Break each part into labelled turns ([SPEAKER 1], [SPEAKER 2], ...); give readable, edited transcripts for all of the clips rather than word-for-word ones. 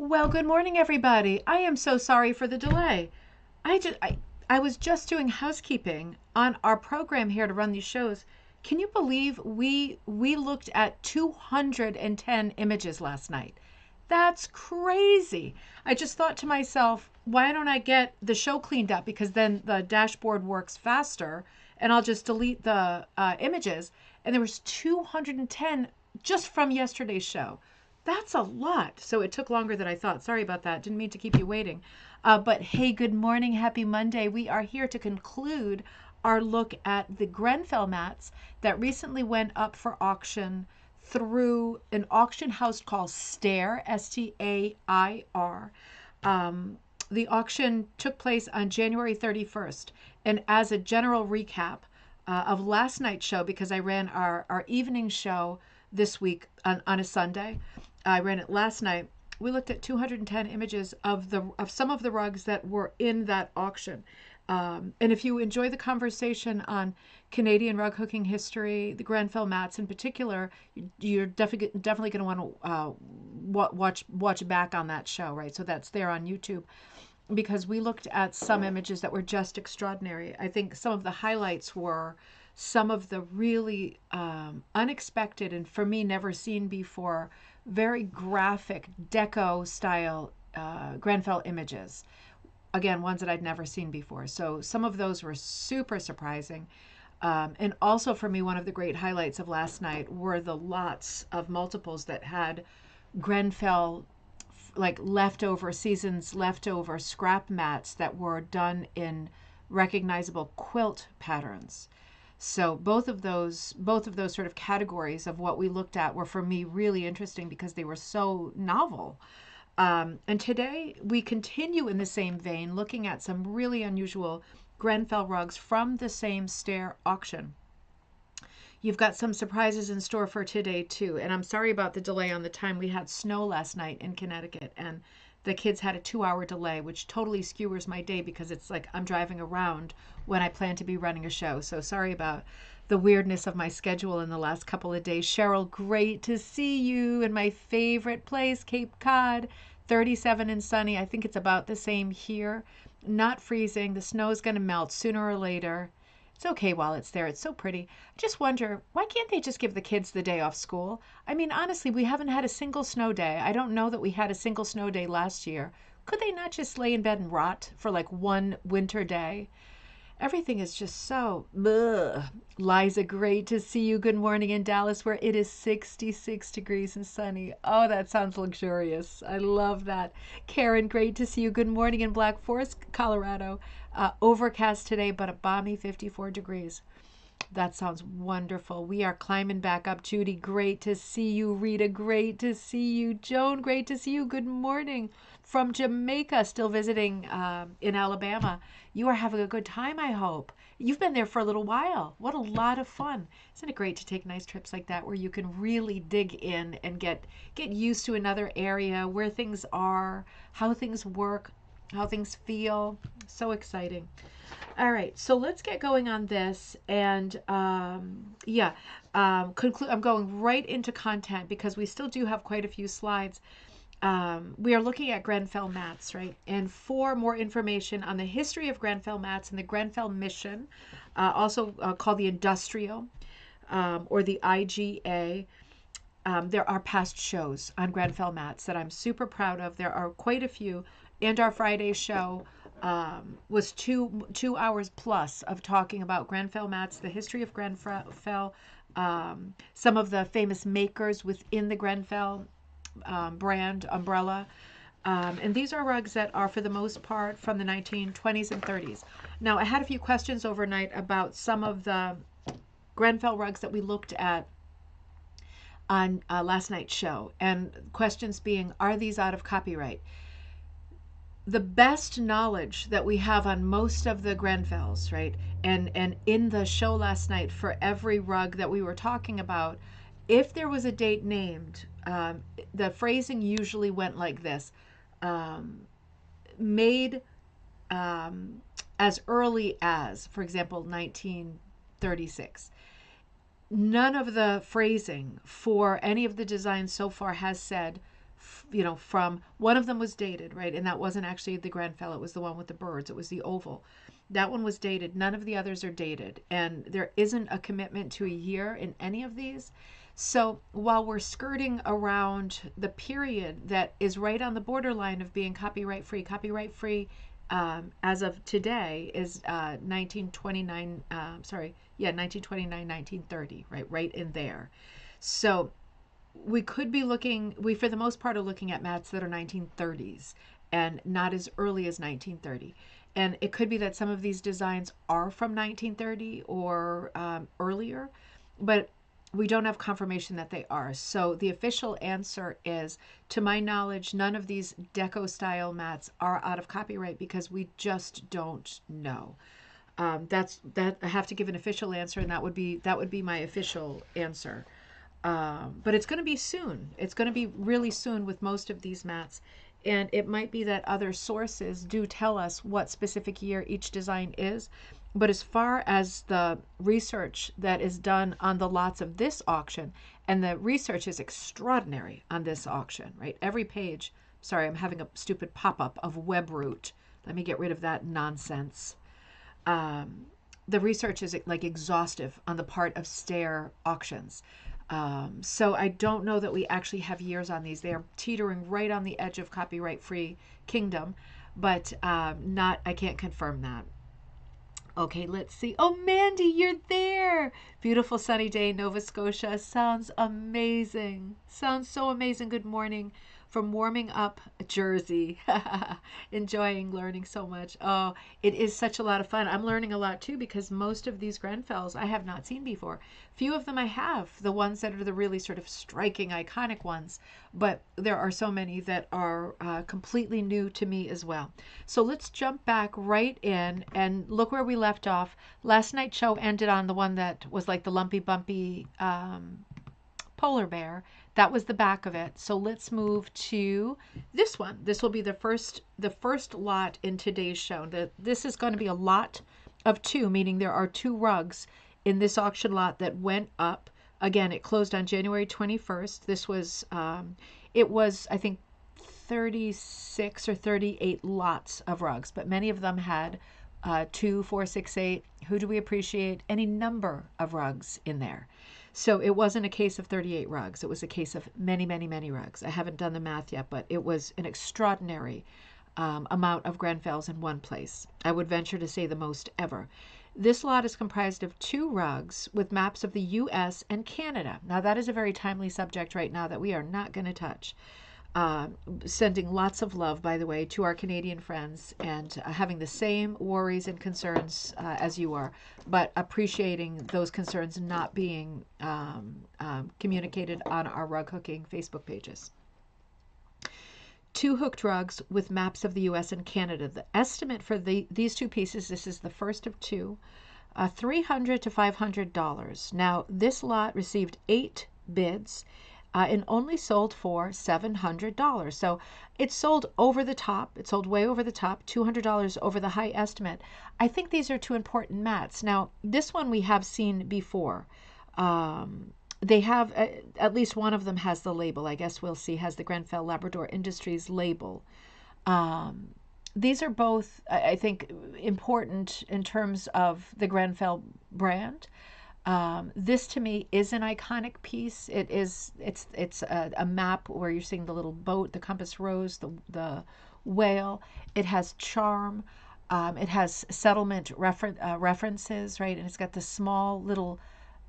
[SPEAKER 1] Well, good morning, everybody. I am so sorry for the delay. I was just doing housekeeping on our program here to run these shows. Can you believe we looked at 210 images last night? That's crazy. I just thought to myself, why don't I get the show cleaned up, because then the dashboard works faster and I'll just delete the images. And there was 210 just from yesterday's show. That's a lot. So it took longer than I thought. Sorry about that. Didn't mean to keep you waiting. But hey, good morning. Happy Monday. We are here to conclude our look at the Grenfell mats that recently went up for auction through an auction house called Stair, Stair. The auction took place on January 31st. And as a general recap of last night's show, because I ran our evening show this week on a Sunday, I ran it last night. We looked at 210 images of some of the rugs that were in that auction. And if you enjoy the conversation on Canadian rug hooking history, the Grenfell mats in particular, you're definitely going to want to watch back on that show, right? So that's there on YouTube, because we looked at some images that were just extraordinary. I think some of the highlights were some of the really unexpected, and for me never seen before, very graphic deco style Grenfell images. Again, ones that I'd never seen before. So some of those were super surprising. And also for me, one of the great highlights of last night were the lots of multiples that had Grenfell, like leftover scrap mats that were done in recognizable quilt patterns. So both of those sort of categories of what we looked at were for me really interesting because they were so novel. And today we continue in the same vein, looking at some really unusual Grenfell rugs from the same Stair auction. You've got some surprises in store for today too. And I'm sorry about the delay on the time. We had snow last night in Connecticut, and the kids had a 2-hour delay, which totally skewers my day because it's like I'm driving around when I plan to be running a show. So sorry about the weirdness of my schedule in the last couple of days. Cheryl, great to see you in my favorite place, Cape Cod. 37 and sunny. I think it's about the same here. Not freezing. The snow is going to melt sooner or later. It's okay while it's there. It's so pretty. I just wonder, why can't they just give the kids the day off school? I mean, honestly, we haven't had a single snow day. I don't know that we had a single snow day last year. Could they not just lay in bed and rot for like one winter day? Everything is just so ugh. Liza, great to see you. Good morning in Dallas, where it is 66 degrees and sunny. Oh, that sounds luxurious. I love that. Karen, great to see you. Good morning in Black Forest, Colorado. Overcast today, but a balmy 54 degrees. That sounds wonderful. We are climbing back up. Judy, great to see you. Rita, great to see you. Joan, great to see you. Good morning from Jamaica, still visiting in Alabama. You are having a good time, I hope. You've been there for a little while. What a lot of fun. Isn't it great to take nice trips like that where you can really dig in and get used to another area, where things are, how things work, how things feel. So exciting. All right, so let's get going on this. And conclude. I'm going right into content because we still do have quite a few slides. We are looking at Grenfell mats, right? And for more information on the history of Grenfell mats and the Grenfell mission, also called the Industrial or the IGA, there are past shows on Grenfell mats that I'm super proud of. There are quite a few. And our Friday show was two hours plus of talking about Grenfell mats, the history of Grenfell, some of the famous makers within the Grenfell brand umbrella. And these are rugs that are, for the most part, from the 1920s and 30s. Now, I had a few questions overnight about some of the Grenfell rugs that we looked at on last night's show. And questions being, are these out of copyright? The best knowledge that we have on most of the Grenfells, right? And in the show last night, for every rug that we were talking about, if there was a date named, the phrasing usually went like this: made as early as, for example, 1936. None of the phrasing for any of the designs so far has said from one of them was dated, right? And that wasn't actually the Grenfell. It was the one with the birds. It was the oval. That one was dated. None of the others are dated. And there isn't a commitment to a year in any of these. So while we're skirting around the period that is right on the borderline of being copyright free as of today is 1929, 1930, right in there. So we could be looking, we for the most part are looking at mats that are 1930s and not as early as 1930. And it could be that some of these designs are from 1930 or earlier, but we don't have confirmation that they are. So the official answer is, to my knowledge, none of these deco style mats are out of copyright because we just don't know. That I have to give an official answer, and that would be my official answer. But it's going to be soon. It's going to be really soon with most of these mats. And it might be that other sources do tell us what specific year each design is. But as far as the research that is done on the lots of this auction, and the research is extraordinary on this auction, right? Every page, sorry, I'm having a stupid pop-up of WebRoot. Let me get rid of that nonsense. The research is like exhaustive on the part of Stair Auctions. So I don't know that we actually have years on these. They are teetering right on the edge of copyright-free kingdom, but I can't confirm that. Okay, let's see. Oh, Mandy, you're there. Beautiful sunny day in Nova Scotia. Sounds amazing. Sounds so amazing. Good morning from warming up Jersey. Enjoying learning so much. Oh, it is such a lot of fun. I'm learning a lot too because most of these Grenfells I have not seen before. Few of them I have, the ones that are the really sort of striking, iconic ones, but there are so many that are completely new to me as well. So let's jump back right in and look where we left off. Last night's show ended on the one that was like the lumpy bumpy polar bear. That was the back of it. So let's move to this one. This will be the first lot in today's show. This is going to be a lot of two, meaning there are two rugs in this auction lot that went up. Again, it closed on January 21st. This was, it was, I think, 36 or 38 lots of rugs, but many of them had 2, 4, 6, 8. Who do we appreciate? Any number of rugs in there. So it wasn't a case of 38 rugs. It was a case of many, many, many rugs. I haven't done the math yet, but it was an extraordinary amount of Grenfells in one place. I would venture to say the most ever. This lot is comprised of 2 rugs with maps of the U.S. and Canada. Now, that is a very timely subject right now that we are not going to touch. Sending lots of love, by the way, to our Canadian friends and having the same worries and concerns as you are, but appreciating those concerns not being communicated on our rug hooking Facebook pages. 2 hooked rugs with maps of the U.S. and Canada. The estimate for these 2 pieces, this is the first of 2, $300 to $500. Now, this lot received 8 bids. And only sold for $700. So it sold over the top. It sold way over the top, $200 over the high estimate. I think these are 2 important mats. Now, this one we have seen before. They have, at least one of them has the label. I guess we'll see, has the Grenfell Labrador Industries label. These are both, I think, important in terms of the Grenfell brand. This to me is an iconic piece. It's a map where you're seeing the little boat, the compass rose, the whale. It has charm. It has settlement references, right? And it's got the small little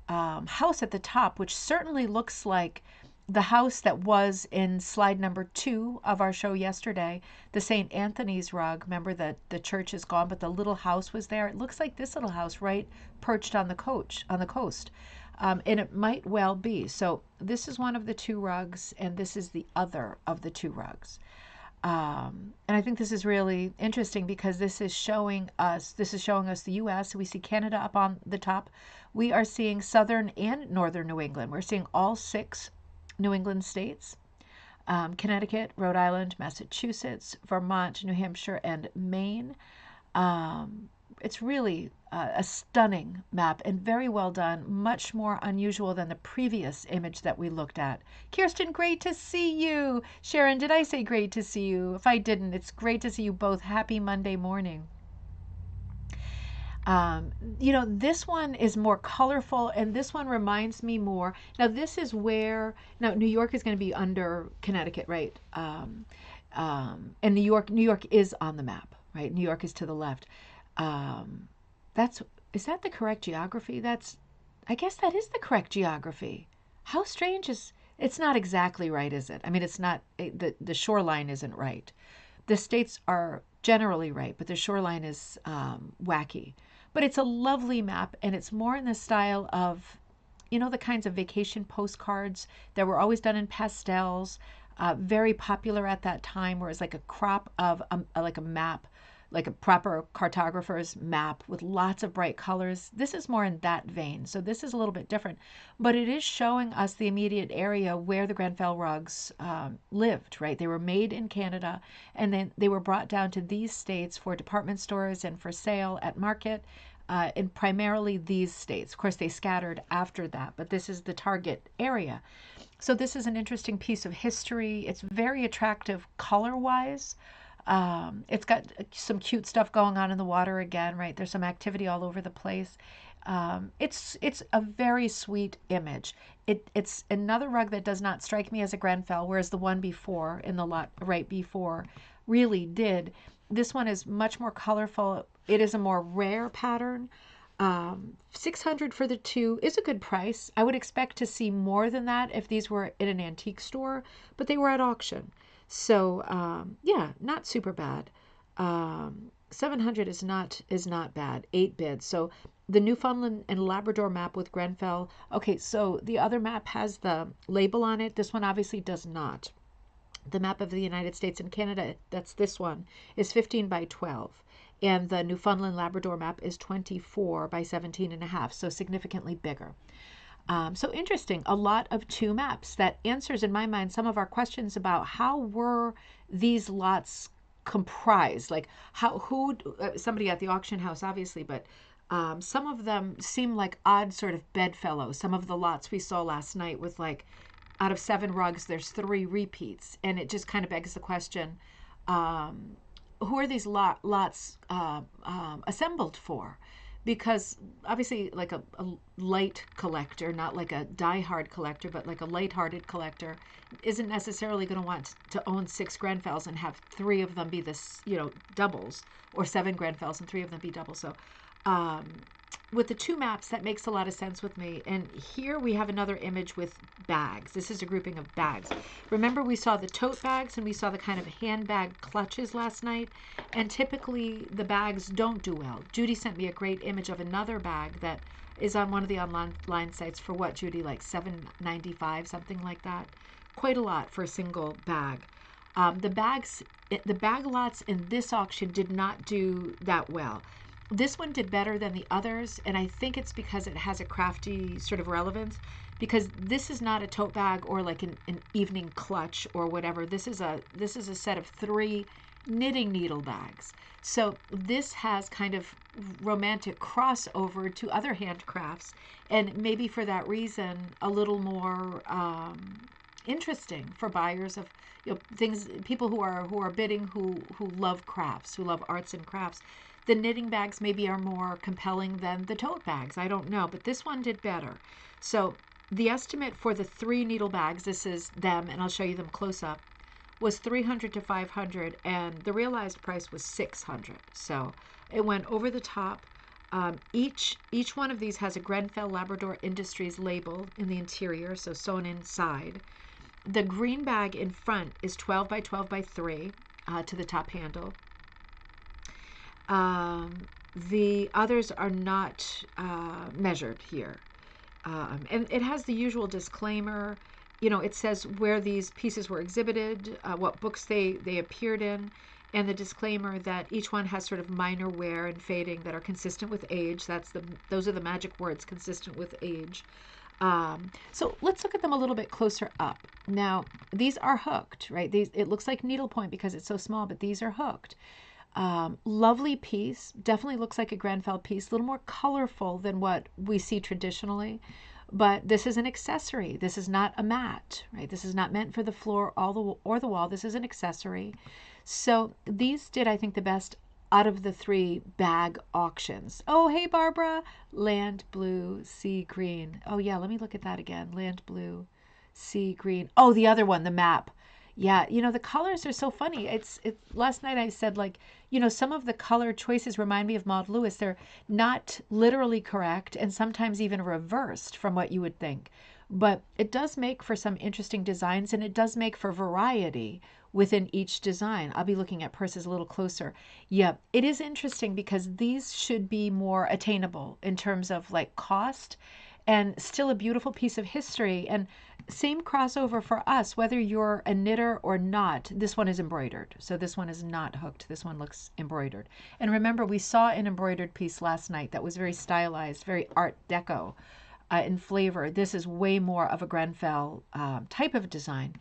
[SPEAKER 1] house at the top, which certainly looks like the house that was in slide number 2 of our show yesterday, the St. Anthony's rug. Remember that the church is gone, but the little house was there. It looks like this little house right perched on the coast. And it might well be. So this is one of the 2 rugs, and this is the other of the 2 rugs. And I think this is really interesting because this is showing us the U.S. We see Canada up on the top. We are seeing southern and northern New England. We're seeing all 6 New England states, Connecticut, Rhode Island, Massachusetts, Vermont, New Hampshire, and Maine. It's really a stunning map and very well done, much more unusual than the previous image that we looked at. Kirsten, great to see you. Sharon, did I say great to see you? If I didn't, it's great to see you both. Happy Monday morning. This one is more colorful, and this one reminds me more. Now, this is where, now New York is going to be under Connecticut, right? And New York is on the map, right? New York is to the left. Um, is that the correct geography? I guess that is the correct geography. How strange it's not exactly right, is it? I mean, it's not, the shoreline isn't right. The states are generally right, but the shoreline is wacky. But it's a lovely map, and it's more in the style of, the kinds of vacation postcards that were always done in pastels, very popular at that time, where it's like a crop of like a map, like a proper cartographer's map with lots of bright colors. This is more in that vein. So this is a little bit different, but it is showing us the immediate area where the Grenfell rugs lived, right? They were made in Canada, and then they were brought down to these states for department stores and for sale at market. In primarily these states. Of course, they scattered after that, but this is the target area. So this is an interesting piece of history. It's very attractive color-wise. It's got some cute stuff going on in the water again, right? There's some activity all over the place. It's a very sweet image. It's another rug that does not strike me as a Grenfell, whereas the one before, in the lot right before, really did. This one is much more colorful. It is a more rare pattern. 600 for the two is a good price. I would expect to see more than that if these were in an antique store, but they were at auction. So yeah, not super bad. 700 is not bad. 8 bids. So the Newfoundland and Labrador map with Grenfell. Okay, so the other map has the label on it. This one obviously does not. The map of the United States and Canada, that's this one, is 15 by 12. And the Newfoundland Labrador map is 24 by 17 and a half, so significantly bigger. So interesting, a lot of 2 maps. That answers, in my mind, some of our questions about how were these lots comprised? Like, somebody at the auction house, obviously, but some of them seem like odd sort of bedfellows. Some of the lots we saw last night with, like, out of 7 rugs, there's 3 repeats. And it just kind of begs the question, who are these lots assembled for? Because obviously, like a light collector, not like a die-hard collector, but like a light-hearted collector, isn't necessarily going to want to own 6 Grenfells and have 3 of them be this, doubles, or 7 Grenfells and 3 of them be doubles. So with the 2 maps, that makes a lot of sense with me. And here we have another image with bags. This is a grouping of bags. Remember, we saw the tote bags and we saw the kind of handbag clutches last night. And typically the bags don't do well. Judy sent me a great image of another bag that is on one of the online sites for what, Judy, like $7.95, something like that. Quite a lot for a single bag. The bag lots in this auction did not do that well. This one did better than the others, and I think it's because it has a crafty sort of relevance, because this is not a tote bag or like an evening clutch or whatever. This is a set of 3 knitting needle bags. So this has kind of romantic crossover to other handcrafts, and maybe for that reason a little more interesting for buyers of things, people who are bidding, who love crafts, who love arts and crafts. The knitting bags maybe are more compelling than the tote bags. I don't know, but this one did better. So the estimate for the 3 needle bags, this is them, and I'll show you them close up, was $300 to $500, and the realized price was $600. So it went over the top. Each one of these has a Grenfell Labrador Industries label in the interior, so sewn inside. The green bag in front is 12 by 12 by 3 to the top handle. The others are not measured here. And it has the usual disclaimer. It says where these pieces were exhibited, what books they appeared in, and the disclaimer that each one has sort of minor wear and fading that are consistent with age. Those are the magic words, consistent with age. So let's look at them a little bit closer up. Now, these are hooked, right? It looks like needlepoint because it's so small, but these are hooked. Lovely piece. Definitely looks like a Grenfell piece. A little more colorful than what we see traditionally. But this is an accessory. This is not a mat, right? This is not meant for the floor or the wall. This is an accessory. So these did, I think, the best out of the 3 bag auctions. Oh, hey, Barbara. Land blue, sea green. Oh, yeah, let me look at that again. Land blue, sea green. Oh, the other one, the map. Yeah, the colors are so funny. It's last night I said, like, some of the color choices remind me of Maud Lewis. They're not literally correct and sometimes even reversed from what you would think. But it does make for some interesting designs, and it does make for variety within each design. I'll be looking at purses a little closer. Yeah, it is interesting because these should be more attainable in terms of like cost, and still a beautiful piece of history. And same crossover for us, whether you're a knitter or not. This one is embroidered, so this one is not hooked. This one looks embroidered. And remember, we saw an embroidered piece last night that was very stylized, very art deco in flavor. This is way more of a Grenfell type of design.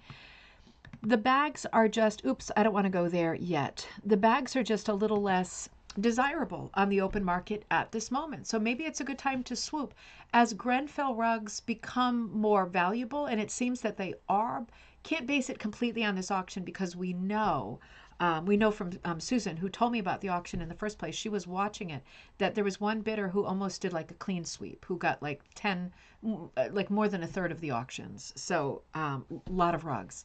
[SPEAKER 1] The bags are just, oops, I don't want to go there yet. The bags are just a little less desirable on the open market at this moment. So maybe it's a good time to swoop. As Grenfell rugs become more valuable, and it seems that they are, can't base it completely on this auction because we know from Susan, who told me about the auction in the first place. She was watching it, that there was one bidder who almost did like a clean sweep, who got like 10, like more than a third of the auctions. So a lot of rugs,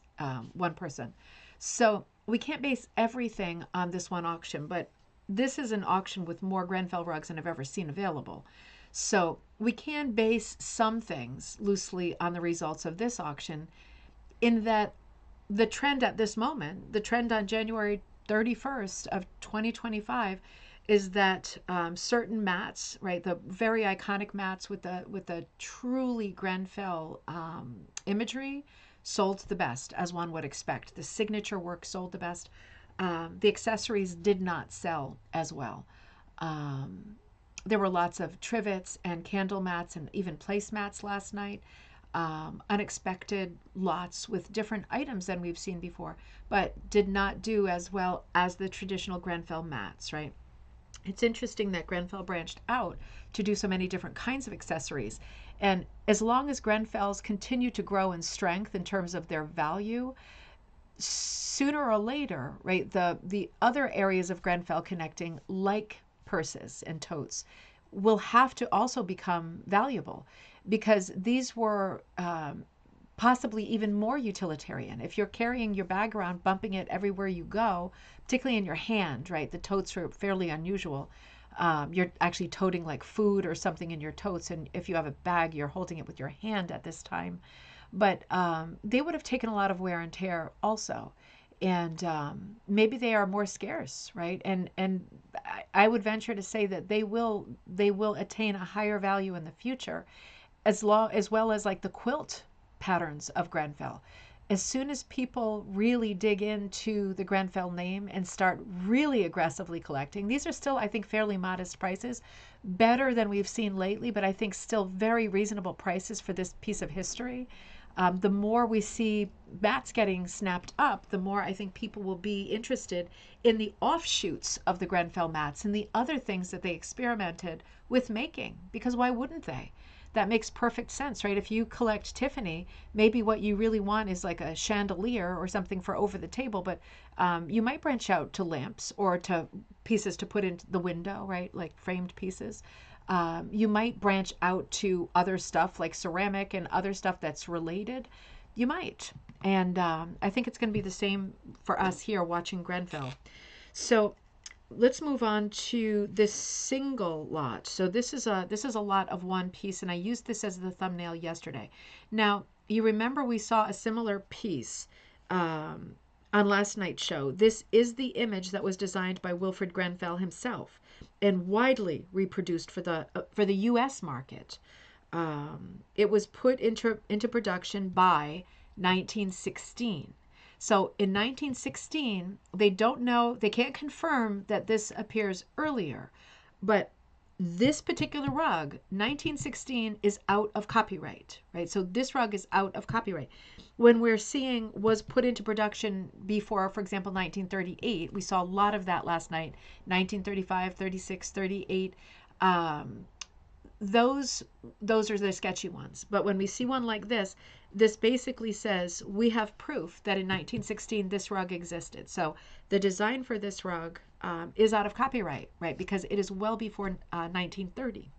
[SPEAKER 1] one person. So we can't base everything on this one auction, but this is an auction with more Grenfell rugs than I've ever seen available. So we can base some things loosely on the results of this auction, in that the trend at this moment, the trend on January 31st of 2025, is that certain mats, right, the very iconic mats with the truly Grenfell imagery, sold the best, as one would expect. The signature work sold the best. The accessories did not sell as well. There were lots of trivets and candle mats and even placemats last night. Unexpected lots with different items than we've seen before, but did not do as well as the traditional Grenfell mats, right? It's interesting that Grenfell branched out to do so many different kinds of accessories. And as long as Grenfells continue to grow in strength in terms of their value, sooner or later, right, the other areas of Grenfell connecting, like purses and totes, will have to also become valuable, because these were possibly even more utilitarian. If you're carrying your bag around, bumping it everywhere you go, particularly in your hand, right? The totes are fairly unusual. You're actually toting like food or something in your totes, and if you have a bag, you're holding it with your hand at this time. But they would have taken a lot of wear and tear also. And maybe they are more scarce, right? And I would venture to say that they will attain a higher value in the future, as well as like the quilt patterns of Grenfell. As soon as people really dig into the Grenfell name and start really aggressively collecting, these are still, I think, fairly modest prices, better than we've seen lately, but I think still very reasonable prices for this piece of history. The more we see bats getting snapped up, the more I think people will be interested in the offshoots of the Grenfell mats and the other things that they experimented with making, because why wouldn't they? That makes perfect sense, right? If you collect Tiffany, maybe what you really want is like a chandelier or something for over the table, but you might branch out to lamps or to pieces to put in the window, right? Like framed pieces. You might branch out to other stuff like ceramic and other stuff that's related. You might. And I think it's going to be the same for us here watching Grenfell. So let's move on to this single lot. So this is a lot of one piece, and I used this as the thumbnail yesterday. Now, you remember we saw a similar piece on last night's show. This is the image that was designed by Wilfred Grenfell himself and widely reproduced for the U.S. market. It was put into production by 1916. So in 1916, they don't know, they can't confirm that this appears earlier, but this particular rug, 1916, is out of copyright, right? So this rug is out of copyright. When we're seeing was put into production before, for example, 1938, we saw a lot of that last night, 1935, 36, 38. Those are the sketchy ones. But when we see one like this basically says we have proof that in 1916 this rug existed. So the design for this rug is out of copyright, right? Because it is well before 1930.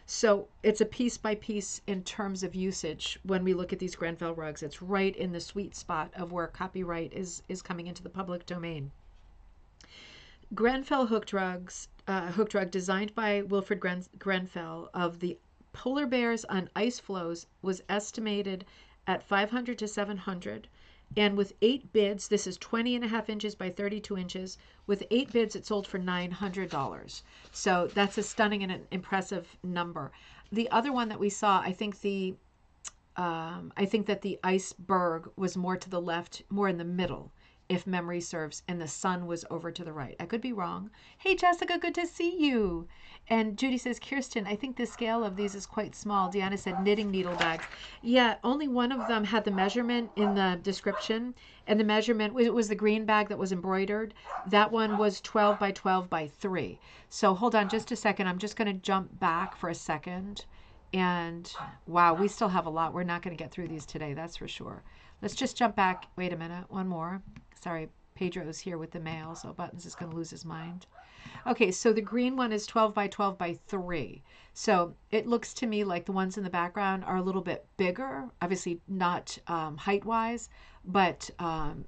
[SPEAKER 1] So it's a piece by piece in terms of usage. When we look at these Grenfell rugs, it's right in the sweet spot of where copyright is coming into the public domain. Grenfell hooked rug designed by Wilfred Grenfell of the polar bears on ice floes was estimated at 500 to 700. And with 8 bids, this is 20.5 inches by 32 inches. With 8 bids, it sold for $900. So that's a stunning and an impressive number. The other one that we saw, I think that the iceberg was more to the left, more in the middle, if memory serves, and the sun was over to the right. I could be wrong. Hey, Jessica, good to see you. And Judy says, Kirsten, I think the scale of these is quite small. Deanna said knitting needle bags. Yeah, only one of them had the measurement in the description, and the measurement, it was the green bag that was embroidered. That one was 12 by 12 by 3. So hold on just a second. I'm just going to jump back for a second. And wow, we still have a lot. We're not going to get through these today, that's for sure. Let's just jump back. Wait a minute. One more. Sorry, Pedro's here with the mail, so Buttons is going to lose his mind. Okay, so the green one is 12 by 12 by 3. So it looks to me like the ones in the background are a little bit bigger, obviously not height-wise, but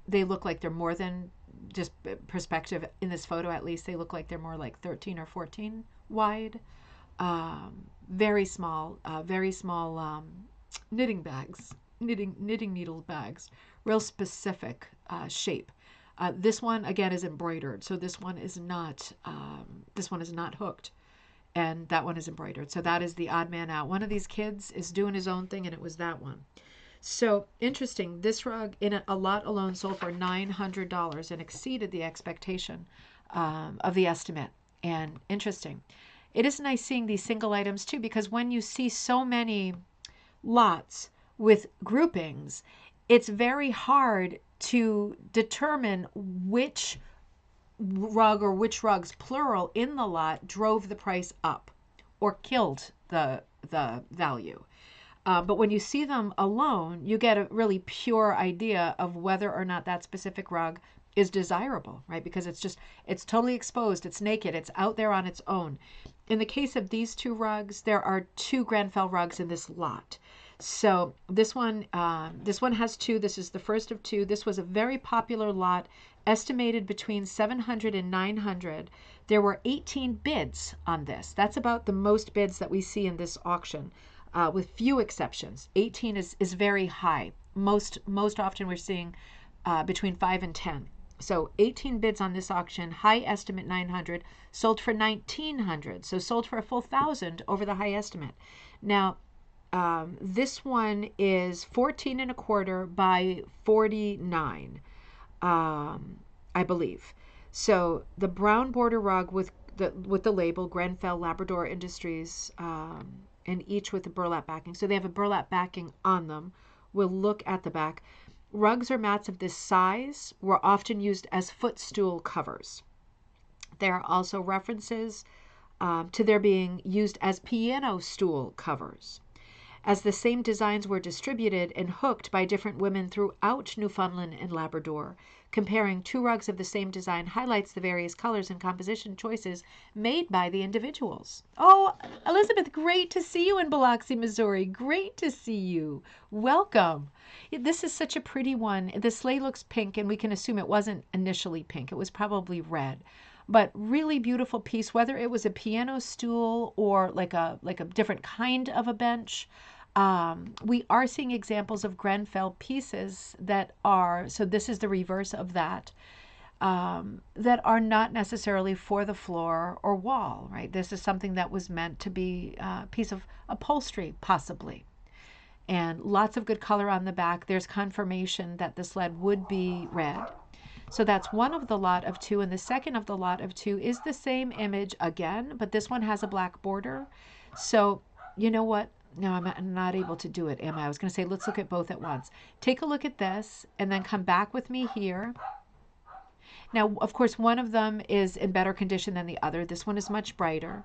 [SPEAKER 1] they look like they're more than just perspective in this photo, at least. They look like they're more like 13 or 14 wide. Very small knitting bags, knitting needle bags, real specific shape. This one again is embroidered, so this one is not hooked, and that one is embroidered. So that is the odd man out. One of these kids is doing his own thing, and it was that one. So interesting. This rug in a lot alone sold for $900 and exceeded the expectation of the estimate. And interesting. It is nice seeing these single items too, because when you see so many lots with groupings, it's very hard to determine which rug or which rugs, plural, in the lot drove the price up or killed the value. But when you see them alone, you get a really pure idea of whether or not that specific rug is desirable, right? Because it's totally exposed, it's naked, it's out there on its own. In the case of these two rugs, there are 2 Grenfell rugs in this lot. So this one has 2. This is the first of 2. This was a very popular lot, estimated between 700 and 900. There were 18 bids on this. That's about the most bids that we see in this auction, with few exceptions. 18 is very high. Most often we're seeing between 5 and 10. So 18 bids on this auction, high estimate 900, sold for 1,900. So sold for a full 1,000 over the high estimate. Now, this one is 14.25 by 49, I believe. So the brown border rug with the label Grenfell Labrador Industries, and each with a burlap backing. So they have a burlap backing on them. We'll look at the back. Rugs or mats of this size were often used as footstool covers. There are also references to their being used as piano stool covers. As the same designs were distributed and hooked by different women throughout Newfoundland and Labrador, comparing 2 rugs of the same design highlights the various colors and composition choices made by the individuals. Oh, Elizabeth, great to see you in Biloxi, Missouri. Great to see you. Welcome. This is such a pretty one. The sleigh looks pink, and we can assume it wasn't initially pink. It was probably red. But really beautiful piece, whether it was a piano stool or like a different kind of a bench. We are seeing examples of Grenfell pieces that are, so this is the reverse of that, that are not necessarily for the floor or wall, right? This is something that was meant to be a piece of upholstery, possibly. And lots of good color on the back. There's confirmation that the sled would be red. So that's one of the lot of two, and the second of the lot of two is the same image again, but this one has a black border. So you know what? No, I'm not able to do it, am I? I was going to say, let's look at both at once. Take a look at this, and then come back with me here. Now, of course, one of them is in better condition than the other. This one is much brighter.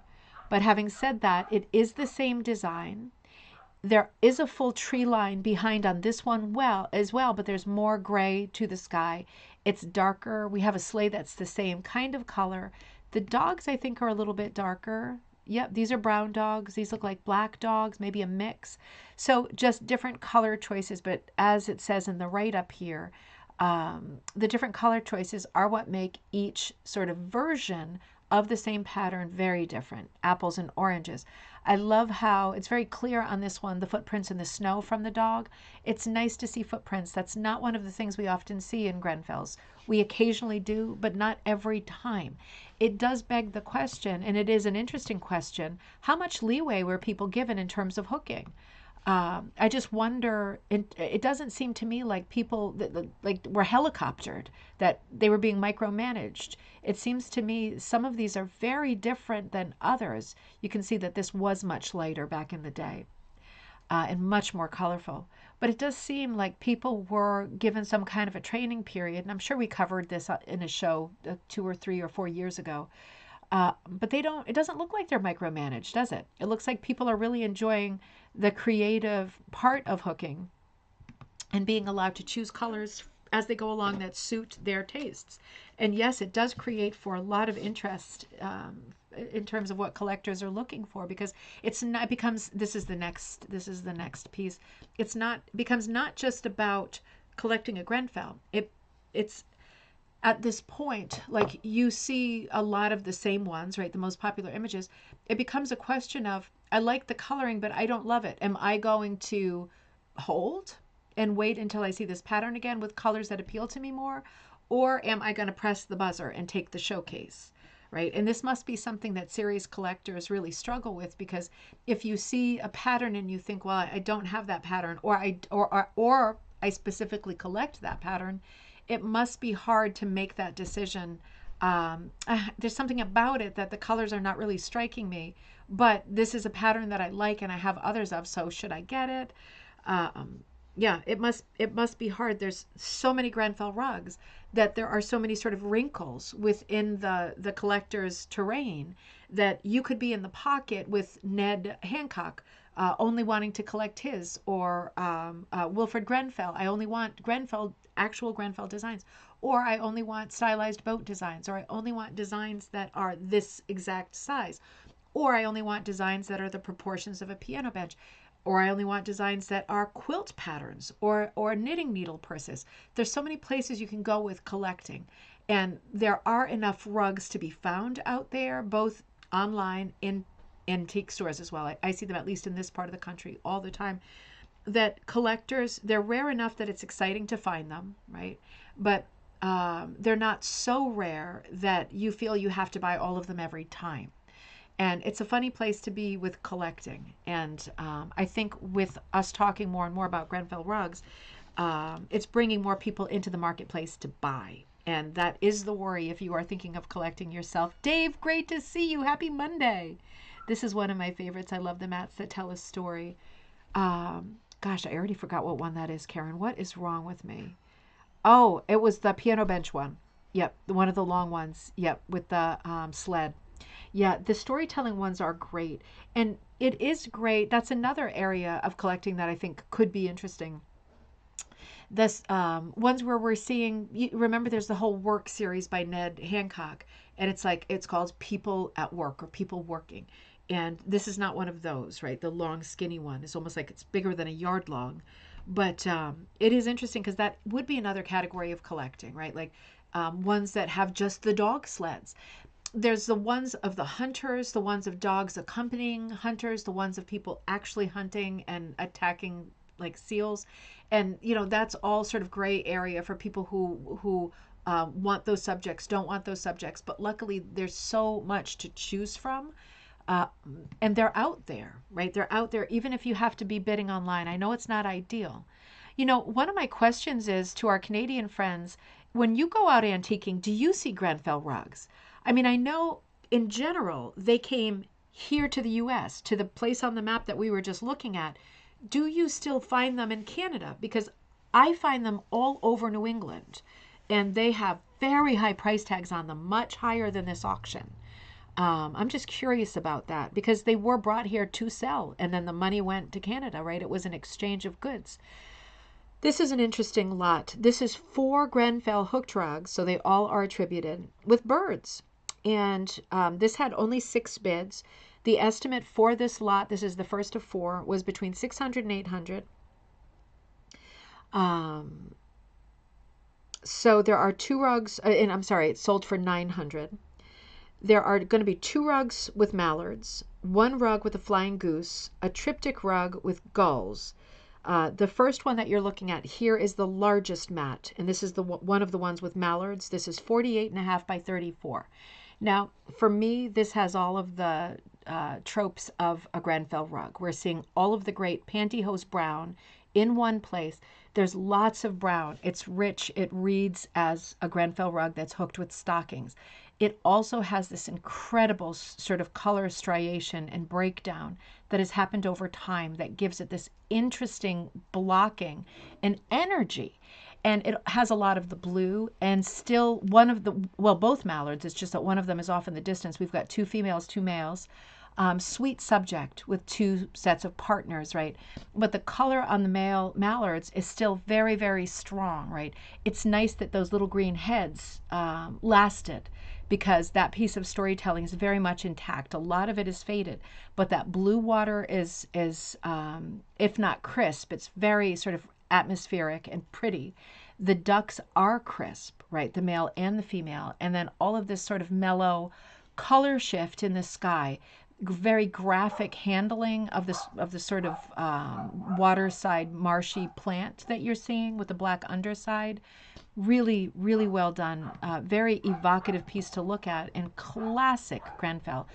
[SPEAKER 1] But having said that, it is the same design. There is a full tree line behind on this one as well, but there's more gray to the sky. It's darker. We have a sleigh that's the same kind of color. The dogs, I think, are a little bit darker. Yep, these are brown dogs. These look like black dogs, maybe a mix. So just different color choices, but as it says in the write-up here, the different color choices are what make each sort of version of the same pattern very different. Apples and oranges. I love how it's very clear on this one, the footprints in the snow from the dog. It's nice to see footprints. That's not one of the things we often see in Grenfells. We occasionally do, but not every time. It does beg the question, and it is an interesting question, how much leeway were people given in terms of hooking? I just wonder, it doesn't seem to me like people like were helicoptered, that they were being micromanaged. It seems to me some of these are very different than others. You can see that this was much lighter back in the day and much more colorful. But it does seem like people were given some kind of a training period, and I'm sure we covered this in a show 2 or 3 or 4 years ago. But it doesn't look like they're micromanaged, does it? It looks like people are really enjoying the creative part of hooking and being allowed to choose colors as they go along that suit their tastes. And yes, it does create for a lot of interest in terms of what collectors are looking for, because it becomes, this is the next piece. Becomes not just about collecting a Grenfell. It's at this point, like you see a lot of the same ones, right? The most popular images. It becomes a question of, I like the coloring, but I don't love it. Am I going to hold and wait until I see this pattern again with colors that appeal to me more? Or am I going to press the buzzer and take the showcase, right? And this must be something that serious collectors really struggle with, because if you see a pattern and you think, well, I don't have that pattern, or I specifically collect that pattern, it must be hard to make that decision. There's something about it that the colors are not really striking me, but this is a pattern that I like and I have others of, so should I get it? Yeah, it must be hard. There's so many Grenfell rugs that there are so many sort of wrinkles within the collector's terrain that you could be in the pocket with Ned Hancock, only wanting to collect his, or Wilfred Grenfell. I only want actual Grenfell designs, or I only want stylized boat designs, or I only want designs that are this exact size, or I only want designs that are the proportions of a piano bench, or I only want designs that are quilt patterns or knitting needle purses. There's so many places you can go with collecting, and there are enough rugs to be found out there, both online, in antique stores as well. I see them, at least in this part of the country, all the time, that collectors, they're rare enough that it's exciting to find them, right? But they're not so rare that you feel you have to buy all of them every time. And it's a funny place to be with collecting. And I think with us talking more and more about Grenfell rugs, it's bringing more people into the marketplace to buy. And that is the worry if you are thinking of collecting yourself. Dave, great to see you. Happy Monday. This is one of my favorites. I love the mats that tell a story. Gosh, I already forgot what one that is, Karen. What is wrong with me? Oh, it was the piano bench one. Yep, one of the long ones. Yep, with the sled. Yeah, the storytelling ones are great. And it is great. That's another area of collecting that I think could be interesting. This ones where we're seeing, you remember there's the whole work series by Ned Hancock, and it's called People at Work, or People Working. And this is not one of those, right? The long, skinny one is almost like it's bigger than a yard long. But it is interesting because that would be another category of collecting, right? Like ones that have just the dog sleds. There's the ones of the hunters, the ones of dogs accompanying hunters, the ones of people actually hunting and attacking like seals. And, that's all sort of gray area for people who want those subjects, don't want those subjects. But luckily, there's so much to choose from. And they're out there, right? They're out there, even if you have to be bidding online. I know it's not ideal. One of my questions is to our Canadian friends, when you go out antiquing, do you see Grenfell rugs? I mean, I know in general they came here to the US, to the place on the map that we were just looking at. Do you still find them in Canada? Because I find them all over New England, and they have very high price tags on them, much higher than this auction. I'm just curious about that because they were brought here to sell, and then the money went to Canada, right? It was an exchange of goods. This is an interesting lot. This is 4 Grenfell hooked rugs, so they all are attributed with birds. And this had only 6 bids. The estimate for this lot, this is the first of 4, was between 600 and 800. So there are 2 rugs, and I'm sorry, it sold for 900. There are going to be 2 rugs with mallards, 1 rug with a flying goose, a triptych rug with gulls. The first one that you're looking at here is the largest mat, and this is the one of the ones with mallards. This is 48.5 by 34. Now, for me, this has all of the tropes of a Grenfell rug. We're seeing all of the great pantyhose brown in one place. There's lots of brown. It's rich. It reads as a Grenfell rug that's hooked with stockings. It also has this incredible sort of color striation and breakdown that has happened over time that gives it this interesting blocking and energy. And it has a lot of the blue, and still one of the, well, both mallards, it's just that one of them is off in the distance. We've got 2 females, 2 males. Sweet subject with 2 sets of partners, right? But the color on the male mallards is still very, very strong, right? It's nice that those little green heads lasted, because that piece of storytelling is very much intact. A lot of it is faded, but that blue water is if not crisp, it's very sort of atmospheric and pretty. The ducks are crisp, right? The male and the female. And then all of this sort of mellow color shift in the sky, very graphic handling of the sort of waterside marshy plant that you're seeing with the black underside. Really, really well done. Very evocative piece to look at, and classic Grenfell.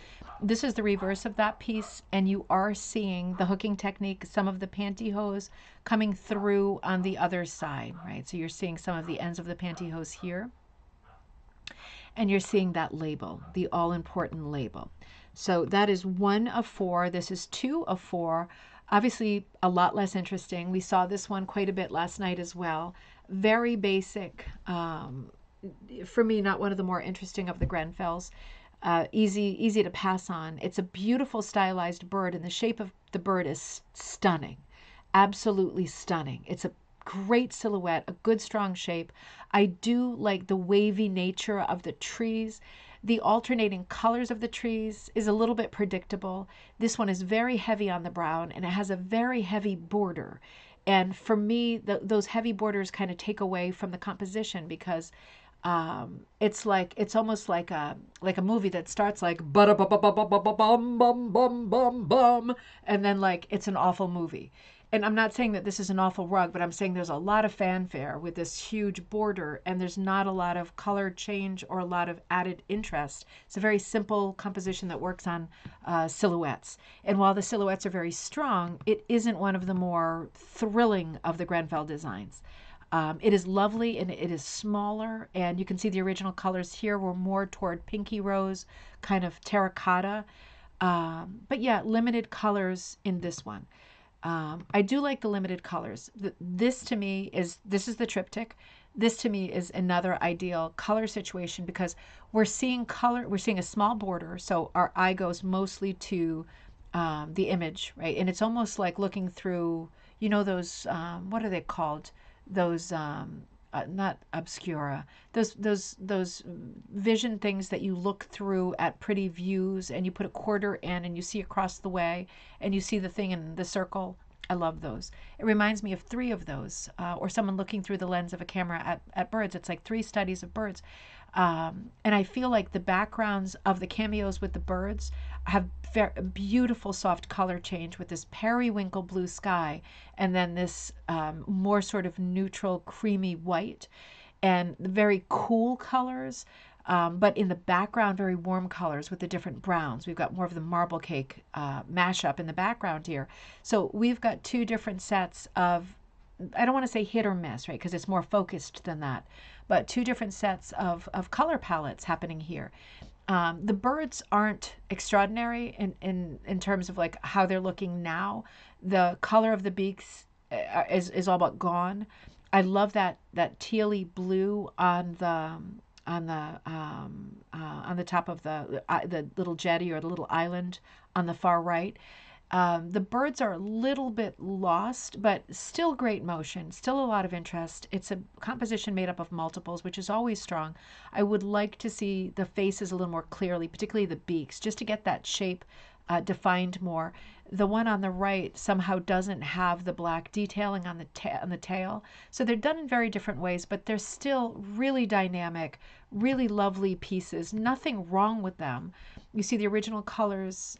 [SPEAKER 1] This is the reverse of that piece, and you are seeing the hooking technique, some of the pantyhose coming through on the other side, right? So you're seeing some of the ends of the pantyhose here, and you're seeing that label, the all-important label. So that is 1 of 4. This is 2 of 4. Obviously, a lot less interesting. We saw this one quite a bit last night as well. Very basic. For me, not one of the more interesting of the Grenfells. Easy to pass on. It's a beautiful stylized bird, and the shape of the bird is stunning. Absolutely stunning. It's a great silhouette, a good strong shape. I do like the wavy nature of the trees. The alternating colors of the trees is a little bit predictable. This one is very heavy on the brown, and it has a very heavy border. And for me, those heavy borders kind of take away from the composition, because it's almost like a movie that starts like bum bum bum bum bum, and then like it's an awful movie. And I'm not saying that this is an awful rug, but I'm saying there's a lot of fanfare with this huge border, and there's not a lot of color change or a lot of added interest. It's a very simple composition that works on silhouettes. And while the silhouettes are very strong, it isn't one of the more thrilling of the Grenfell designs. It is lovely, and it is smaller, and you can see the original colors here were more toward pinky rose, kind of terracotta. But yeah, limited colors in this one. I do like the limited colors. This to me is, this is the triptych. This to me is another ideal color situation, because we're seeing color, we're seeing a small border, so our eye goes mostly to the image, right? And it's almost like looking through, you know, those, what are they called? Those, not obscura, those vision things that you look through at pretty views, and you put a quarter in and you see across the way and you see the thing in the circle. I love those. It reminds me of 3 of those, or someone looking through the lens of a camera at birds. It's like 3 studies of birds. And I feel like the backgrounds of the cameos with the birds have very beautiful soft color change with this periwinkle blue sky, and then this more sort of neutral creamy white, and very cool colors, but in the background very warm colors with the different browns. We've got more of the marble cake mashup in the background here. So we've got 2 different sets of I don't want to say hit or miss, right? Because it's more focused than that, but two different sets of color palettes happening here. The birds aren't extraordinary in terms of like how they're looking now. The color of the beaks is all but gone. I love that tealy blue on the top of the little jetty or the little island on the far right. The birds are a little bit lost, but still great motion, still a lot of interest. It's a composition made up of multiples, which is always strong. I would like to see the faces a little more clearly, particularly the beaks, just to get that shape defined more. The one on the right somehow doesn't have the black detailing on the tail. So they're done in very different ways, but they're still really dynamic, really lovely pieces. Nothing wrong with them. You see the original colors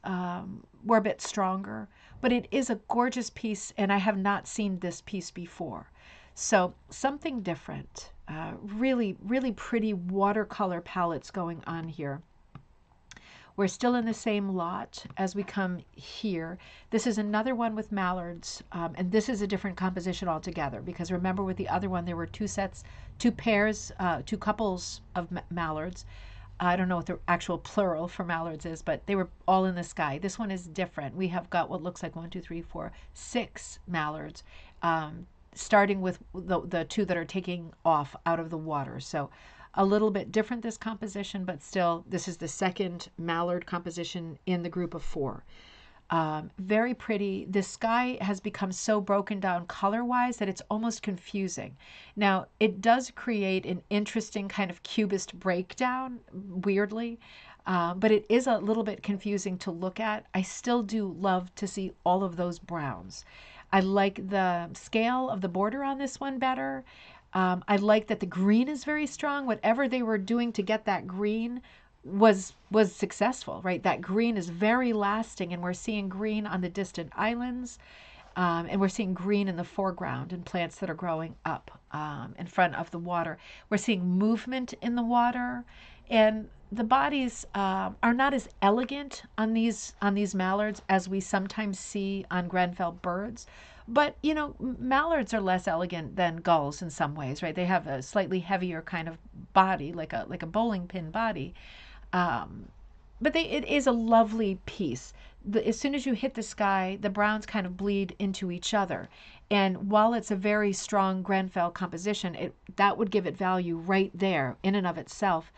[SPEAKER 1] were a bit stronger, but it is a gorgeous piece, and I have not seen this piece before. So something different. Really, really pretty watercolor palettes going on here. We're still in the same lot as we come here. This is another one with mallards, and this is a different composition altogether, because remember with the other one there were two pairs, two couples of mallards. I don't know what the actual plural for mallards is, but they were all in the sky. This one is different. We have got what looks like 1, 2, 3, 4, 6 mallards, starting with the two that are taking off out of the water. So a little bit different, this composition, but still, this is the second mallard composition in the group of 4. Very pretty. The sky has become so broken down color-wise that it's almost confusing. Now, it does create an interesting kind of cubist breakdown, weirdly, but it is a little bit confusing to look at. I still do love to see all of those browns. I like the scale of the border on this one better. I like that the green is very strong. Whatever they were doing to get that green was successful, right? That green is very lasting, and we're seeing green on the distant islands, and we're seeing green in the foreground and plants that are growing up in front of the water. We're seeing movement in the water, and the bodies are not as elegant on these mallards as we sometimes see on Grenfell birds. But, you know, mallards are less elegant than gulls in some ways, right? They have a slightly heavier kind of body, like a bowling pin body. But it is a lovely piece. As soon as you hit the sky, the browns kind of bleed into each other. And while it's a very strong Grenfell composition, that would give it value right there in and of itself.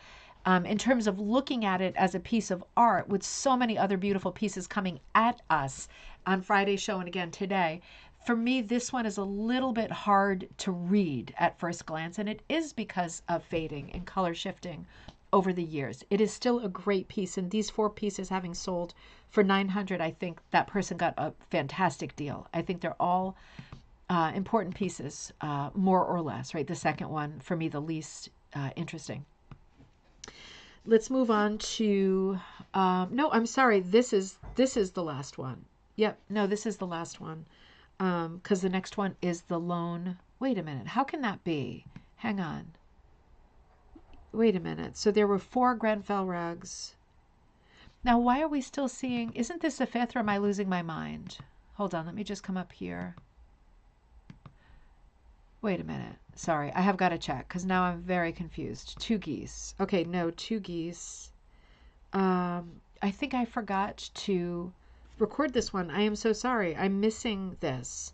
[SPEAKER 1] In terms of looking at it as a piece of art with so many other beautiful pieces coming at us on Friday's show and again today, for me, this one is a little bit hard to read at first glance, and it is because of fading and color shifting over the years. It is still a great piece, and these 4 pieces having sold for $900, I think that person got a fantastic deal. I think they're all important pieces, more or less, right? The second one, for me, the least interesting. Let's move on to, no, I'm sorry, this is the last one. Yep, no, this is the last one. Because the next one is the lone. Wait a minute. How can that be? Hang on. Wait a minute. So there were 4 Grenfell rugs. Now, why are we still seeing? Isn't this the 5th, or am I losing my mind? Hold on. Let me just come up here. Wait a minute. Sorry. I have got to check because now I'm very confused. 2 geese. Okay. No, 2 geese. I think I forgot to record this one. I am so sorry. I'm missing this.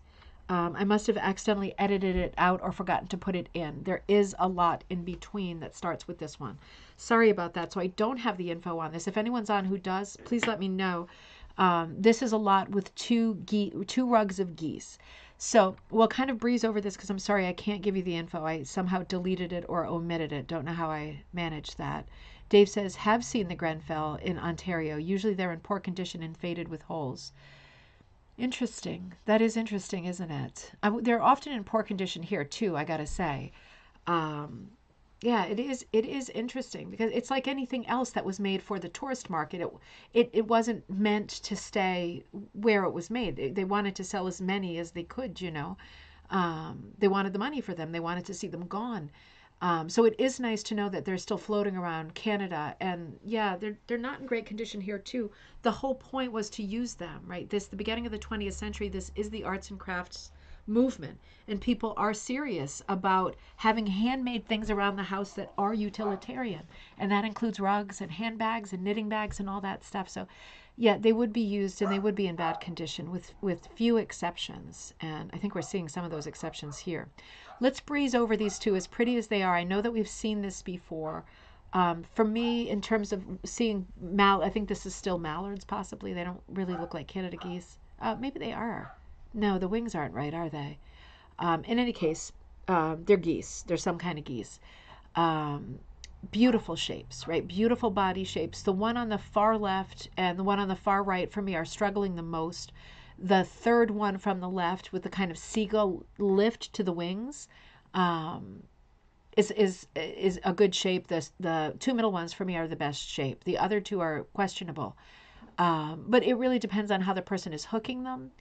[SPEAKER 1] I must have accidentally edited it out or forgotten to put it in. There is a lot in between that starts with this one. Sorry about that. So I don't have the info on this. If anyone's on who does, please let me know. This is a lot with 2 rugs of geese. So we'll kind of breeze over this because I'm sorry I can't give you the info. I somehow deleted it or omitted it. Don't know how I managed that. Dave says, have seen the Grenfell in Ontario. Usually they're in poor condition and faded with holes. Interesting. That is interesting, isn't it? They're often in poor condition here too, I gotta say. Yeah, it is interesting because it's like anything else that was made for the tourist market. It wasn't meant to stay where it was made. They wanted to sell as many as they could, you know. They wanted the money for them. They wanted to see them gone. So it is nice to know that they're still floating around Canada, and yeah, they're not in great condition here too. The whole point was to use them, right? The beginning of the 20th century. This is the arts and crafts movement. And people are serious about having handmade things around the house that are utilitarian. And that includes rugs and handbags and knitting bags and all that stuff. So yeah, they would be used and they would be in bad condition with few exceptions. And I think we're seeing some of those exceptions here. Let's breeze over these two, as pretty as they are. I know that we've seen this before. For me, in terms of seeing I think this is still mallards, possibly. They don't really look like Canada geese. Maybe they are. No, the wings aren't right, are they? In any case, they're geese. They're some kind of geese. Beautiful shapes, right? Beautiful body shapes. The one on the far left and the one on the far right for me are struggling the most. The third one from the left with the kind of seagull lift to the wings is a good shape. The two middle ones for me are the best shape. The other two are questionable. But it really depends on how the person is hooking them.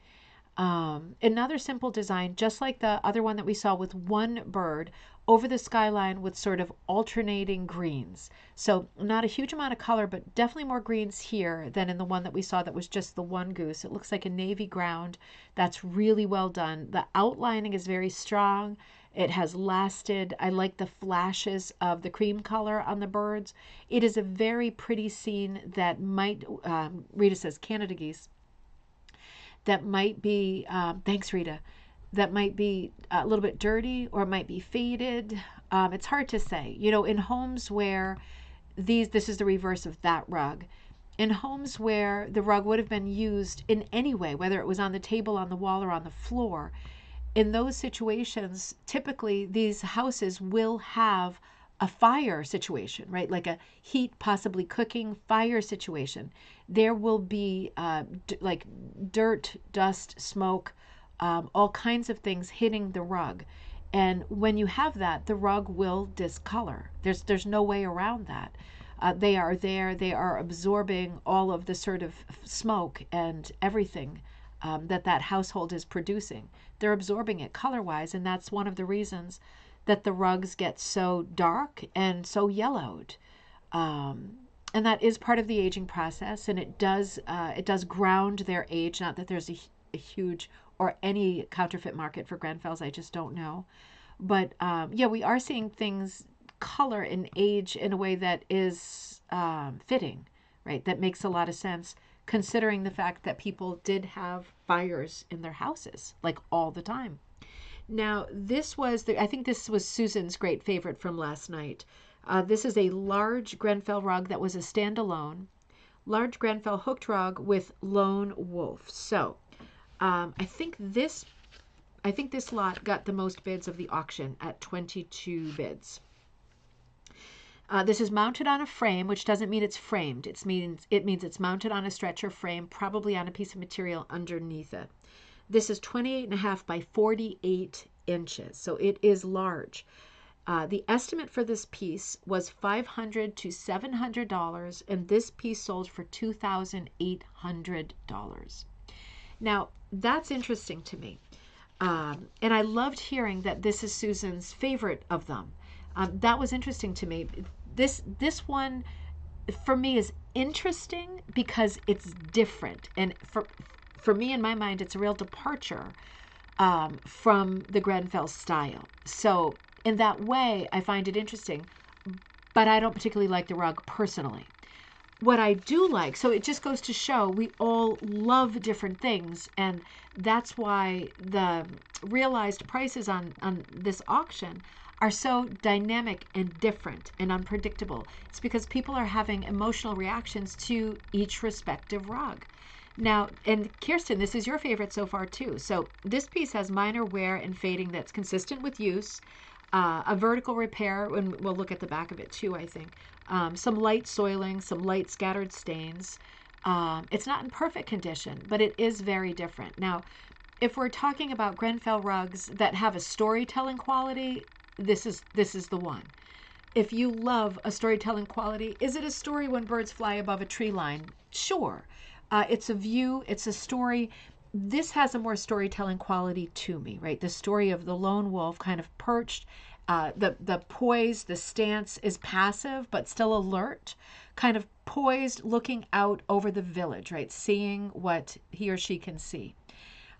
[SPEAKER 1] Another simple design, just like the other one that we saw with one bird over the skyline with sort of alternating greens. So not a huge amount of color, but definitely more greens here than in the one that we saw that was just the one goose. It looks like a navy ground. That's really well done. The outlining is very strong. It has lasted. I like the flashes of the cream color on the birds. It is a very pretty scene that might, Rita says, Canada geese, that might be, thanks Rita, that might be a little bit dirty or it might be faded. It's hard to say. You know, in homes where this is the reverse of that rug. In homes where the rug would have been used in any way, whether it was on the table, on the wall, or on the floor, in those situations, typically these houses will have a fire situation, right? Like a heat, possibly cooking fire situation. There will be like dirt, dust, smoke, all kinds of things hitting the rug. And when you have that, the rug will discolor. There's no way around that. They are there. They are absorbing all of the sort of smoke and everything that household is producing. They're absorbing it color-wise, and that's one of the reasons that the rugs get so dark and so yellowed. And that is part of the aging process, and it does ground their age. Not that there's a huge or any counterfeit market for Grenfells, I just don't know. But yeah, we are seeing things color and age in a way that is fitting, right? That makes a lot of sense, considering the fact that people did have fires in their houses, like all the time. Now, I think this was Susan's great favorite from last night. This is a large Grenfell rug that was a standalone, large Grenfell hooked rug with lone wolf. So, I think this lot got the most bids of the auction at 22 bids. This is mounted on a frame, which doesn't mean it's framed. It means it's mounted on a stretcher frame, probably on a piece of material underneath it. This is 28.5 by 48 inches, so it is large. The estimate for this piece was $500 to $700, and this piece sold for $2,800. Now, that's interesting to me. And I loved hearing that this is Susan's favorite of them. That was interesting to me. This one, for me, is interesting because it's different. And for me, in my mind, it's a real departure from the Grenfell style. So in that way, I find it interesting, but I don't particularly like the rug personally. What I do like, so it just goes to show we all love different things, and that's why the realized prices on this auction are so dynamic and different and unpredictable. It's because people are having emotional reactions to each respective rug. Now, and Kirsten, this is your favorite so far too. So this piece has minor wear and fading that's consistent with use, a vertical repair, and we'll look at the back of it too, I think. Some light soiling, some light scattered stains. It's not in perfect condition, but it is very different. Now, if we're talking about Grenfell rugs that have a storytelling quality, this is the one. If you love a storytelling quality, is it a story when birds fly above a tree line? Sure. It's a view, it's a story. This has a more storytelling quality to me, right? The story of the lone wolf kind of perched. The poise, the stance is passive, but still alert, kind of poised, looking out over the village, right? Seeing what he or she can see.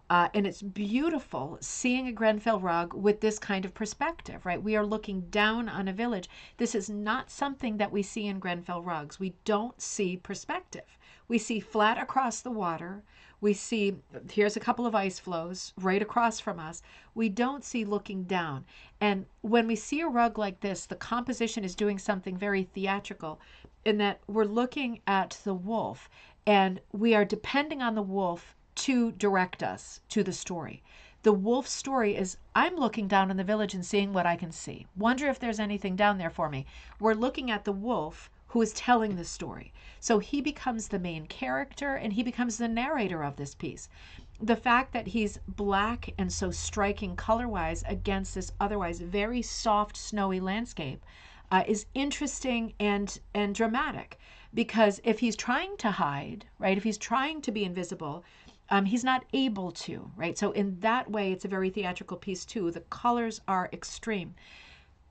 [SPEAKER 1] And it's beautiful seeing a Grenfell rug with this kind of perspective, right? We are looking down on a village. This is not something that we see in Grenfell rugs. We don't see perspective. We see flat across the water. We see, here's a couple of ice floes right across from us. We don't see looking down. And when we see a rug like this, the composition is doing something very theatrical in that we're looking at the wolf and we are depending on the wolf to direct us to the story. The wolf story is, I'm looking down in the village and seeing what I can see. Wonder if there's anything down there for me. We're looking at the wolf who is telling the story. So he becomes the main character and he becomes the narrator of this piece. The fact that he's black and so striking color-wise against this otherwise very soft, snowy landscape is interesting and dramatic. Because if he's trying to hide, right, if he's trying to be invisible, he's not able to, right? So in that way, it's a very theatrical piece too. The colors are extreme.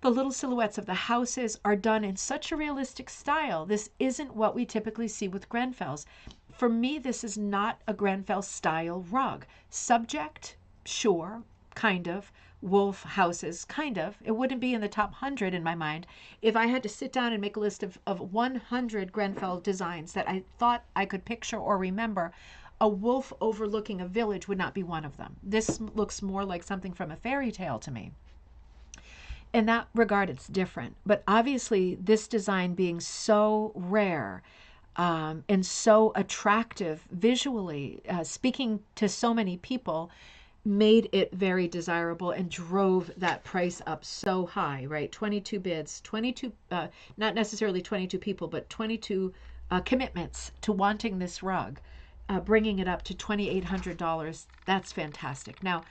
[SPEAKER 1] The little silhouettes of the houses are done in such a realistic style. This isn't what we typically see with Grenfells. For me, this is not a Grenfell style rug. Subject, sure, kind of. Wolf houses, kind of. It wouldn't be in the top 100 in my mind. If I had to sit down and make a list of 100 Grenfell designs that I thought I could picture or remember, a wolf overlooking a village would not be one of them. This looks more like something from a fairy tale to me. In that regard, it's different. But obviously, this design being so rare and so attractive visually, speaking to so many people, made it very desirable and drove that price up so high, right? 22 bids, 22, not necessarily 22 people, but 22 commitments to wanting this rug, bringing it up to $2,800. That's fantastic. Now,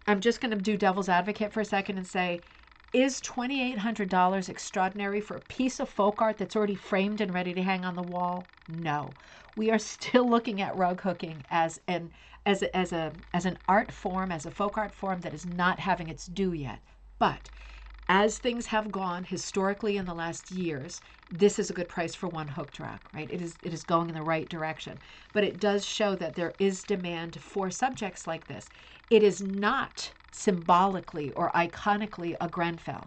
[SPEAKER 1] I'm just going to do devil's advocate for a second and say, is $2,800 extraordinary for a piece of folk art that's already framed and ready to hang on the wall? No. We are still looking at rug hooking as an art form, as a folk art form that is not having its due yet. But as things have gone historically in the last years, this is a good price for one hooked rug, right? It is going in the right direction. But it does show that there is demand for subjects like this. It is not symbolically or iconically a Grenfell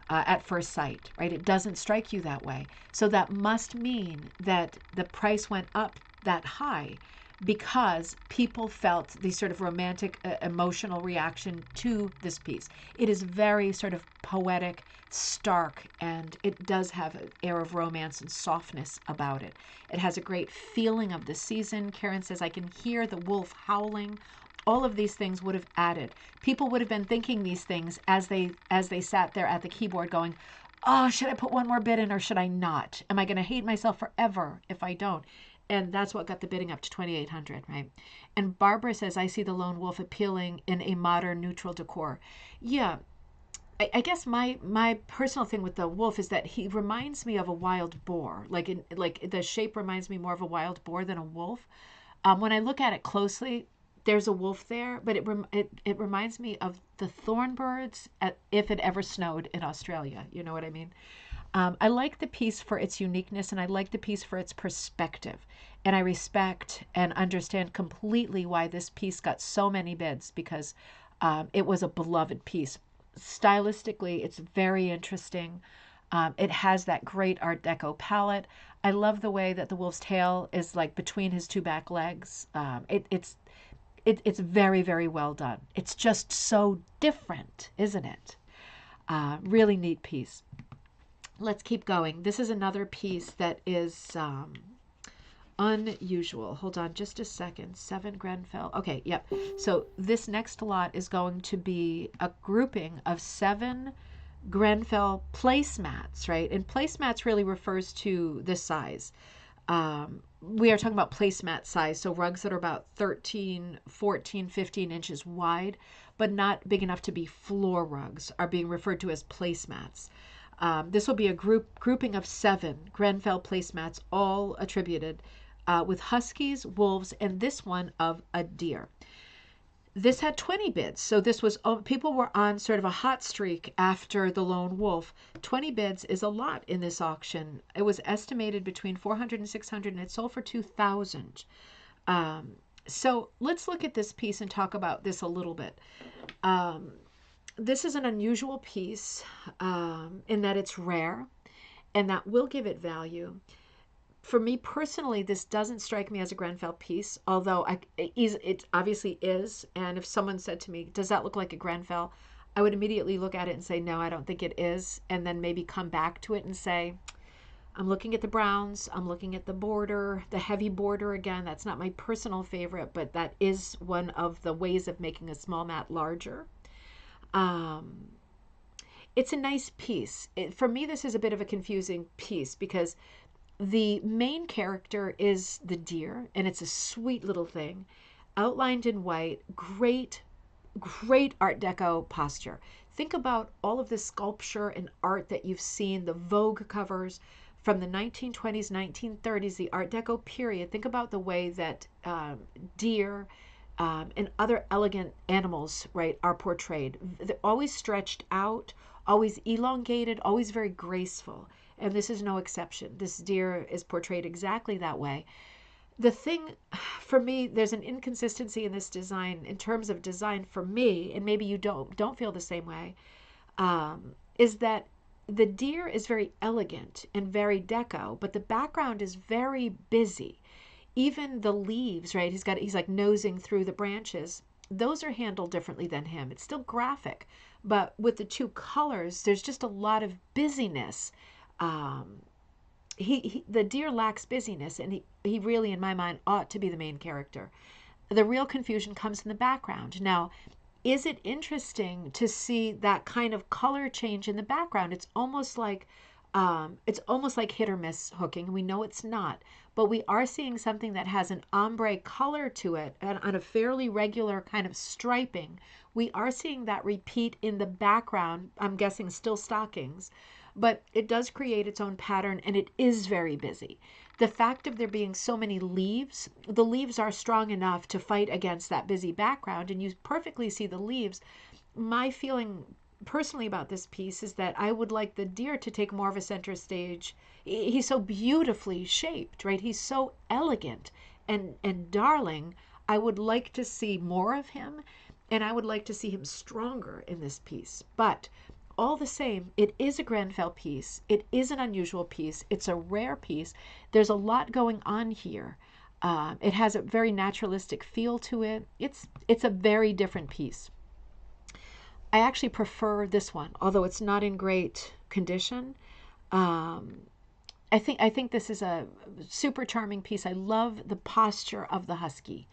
[SPEAKER 1] at first sight, right? It doesn't strike you that way. So that must mean that the price went up that high because people felt the sort of romantic, emotional reaction to this piece. It is very sort of poetic, stark, and it does have an air of romance and softness about it. It has a great feeling of the season. Karen says, I can hear the wolf howling. All of these things would have added. People would have been thinking these things as they sat there at the keyboard going, oh, should I put one more bid in or should I not? Am I going to hate myself forever if I don't? And that's what got the bidding up to $2,800, right? And Barbara says, I see the lone wolf appealing in a modern neutral decor. Yeah, I guess my personal thing with the wolf is that he reminds me of a wild boar. Like the shape reminds me more of a wild boar than a wolf. When I look at it closely, there's a wolf there, but it reminds me of the thornbirds if it ever snowed in Australia. You know what I mean? I like the piece for its uniqueness, and I like the piece for its perspective. And I respect and understand completely why this piece got so many bids, because it was a beloved piece. Stylistically, it's very interesting. It has that great Art Deco palette. I love the way that the wolf's tail is like between his two back legs. It's very, very well done. It's just so different, isn't it? Really neat piece. Let's keep going. This is another piece that is unusual. Hold on just a second. 7 Grenfell. Okay, yep. So this next lot is going to be a grouping of 7 Grenfell placemats, right? And placemats really refers to this size. We are talking about placemat size, so rugs that are about 13, 14, 15 inches wide, but not big enough to be floor rugs, are being referred to as placemats. This will be a grouping of 7 Grenfell placemats, all attributed with huskies, wolves, and this one of a deer. This had 20 bids, so this was, people were on sort of a hot streak after the lone wolf. 20 bids is a lot in this auction. It was estimated between 400 and 600, and it sold for 2,000. So let's look at this piece and talk about this a little bit. Um, this is an unusual piece in that it's rare, and that will give it value. For me personally, this doesn't strike me as a Grenfell piece, although it obviously is. And if someone said to me, does that look like a Grenfell? I would immediately look at it and say, no, I don't think it is. And then maybe come back to it and say, I'm looking at the browns. I'm looking at the border, the heavy border again. That's not my personal favorite, but that is one of the ways of making a small mat larger. Um, it's a nice piece. For me, this is a bit of a confusing piece because the main character is the deer, and it's a sweet little thing, outlined in white. Great Art Deco posture. Think about all of the sculpture and art that you've seen, the Vogue covers from the 1920s, 1930s, the Art Deco period. Think about the way that deer and other elegant animals, right, are portrayed. They're always stretched out, always elongated, always very graceful. And this is no exception. This deer is portrayed exactly that way. The thing for me, there's an inconsistency in this design in terms of design for me, and maybe you don't feel the same way, is that the deer is very elegant and very deco, but the background is very busy. Even the leaves, right? He's like nosing through the branches. Those are handled differently than him. It's still graphic, but with the two colors, there's just a lot of busyness. Um, the deer lacks busyness, and he really, in my mind, ought to be the main character. The real confusion comes in the background. Now, is it interesting to see that kind of color change in the background? It's almost like hit or miss hooking. We know it's not, but we are seeing something that has an ombre color to it and on a fairly regular kind of striping. We are seeing that repeat in the background. I'm guessing still stockings, but it does create its own pattern, and it is very busy. The fact of there being so many leaves, the leaves are strong enough to fight against that busy background, and you perfectly see the leaves. My feeling personally about this piece is that I would like the deer to take more of a center stage. He's so beautifully shaped, right? He's so elegant and darling. I would like to see more of him, and I would like to see him stronger in this piece. But all the same, it is a Grenfell piece. It is an unusual piece. It's a rare piece. There's a lot going on here. It has a very naturalistic feel to it. It's a very different piece. I actually prefer this one, although it's not in great condition. Um, I think this is a super charming piece. I love the posture of the husky.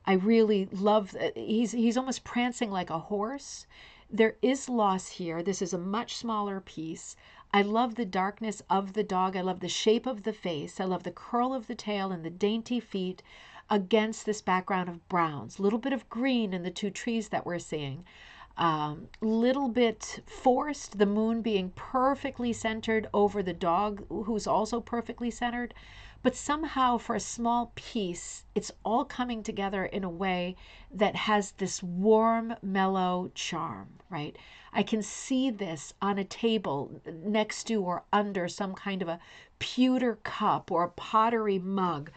[SPEAKER 1] I really love. He's almost prancing like a horse. There is loss here. This is a much smaller piece. I love the darkness of the dog. I love the shape of the face. I love the curl of the tail and the dainty feet against this background of browns. A little bit of green in the two trees that we're seeing. Little bit forced, the moon being perfectly centered over the dog, who's also perfectly centered. But somehow, for a small piece, it's all coming together in a way that has this warm, mellow charm, right? I can see this on a table next to or under some kind of a pewter cup or a pottery mug.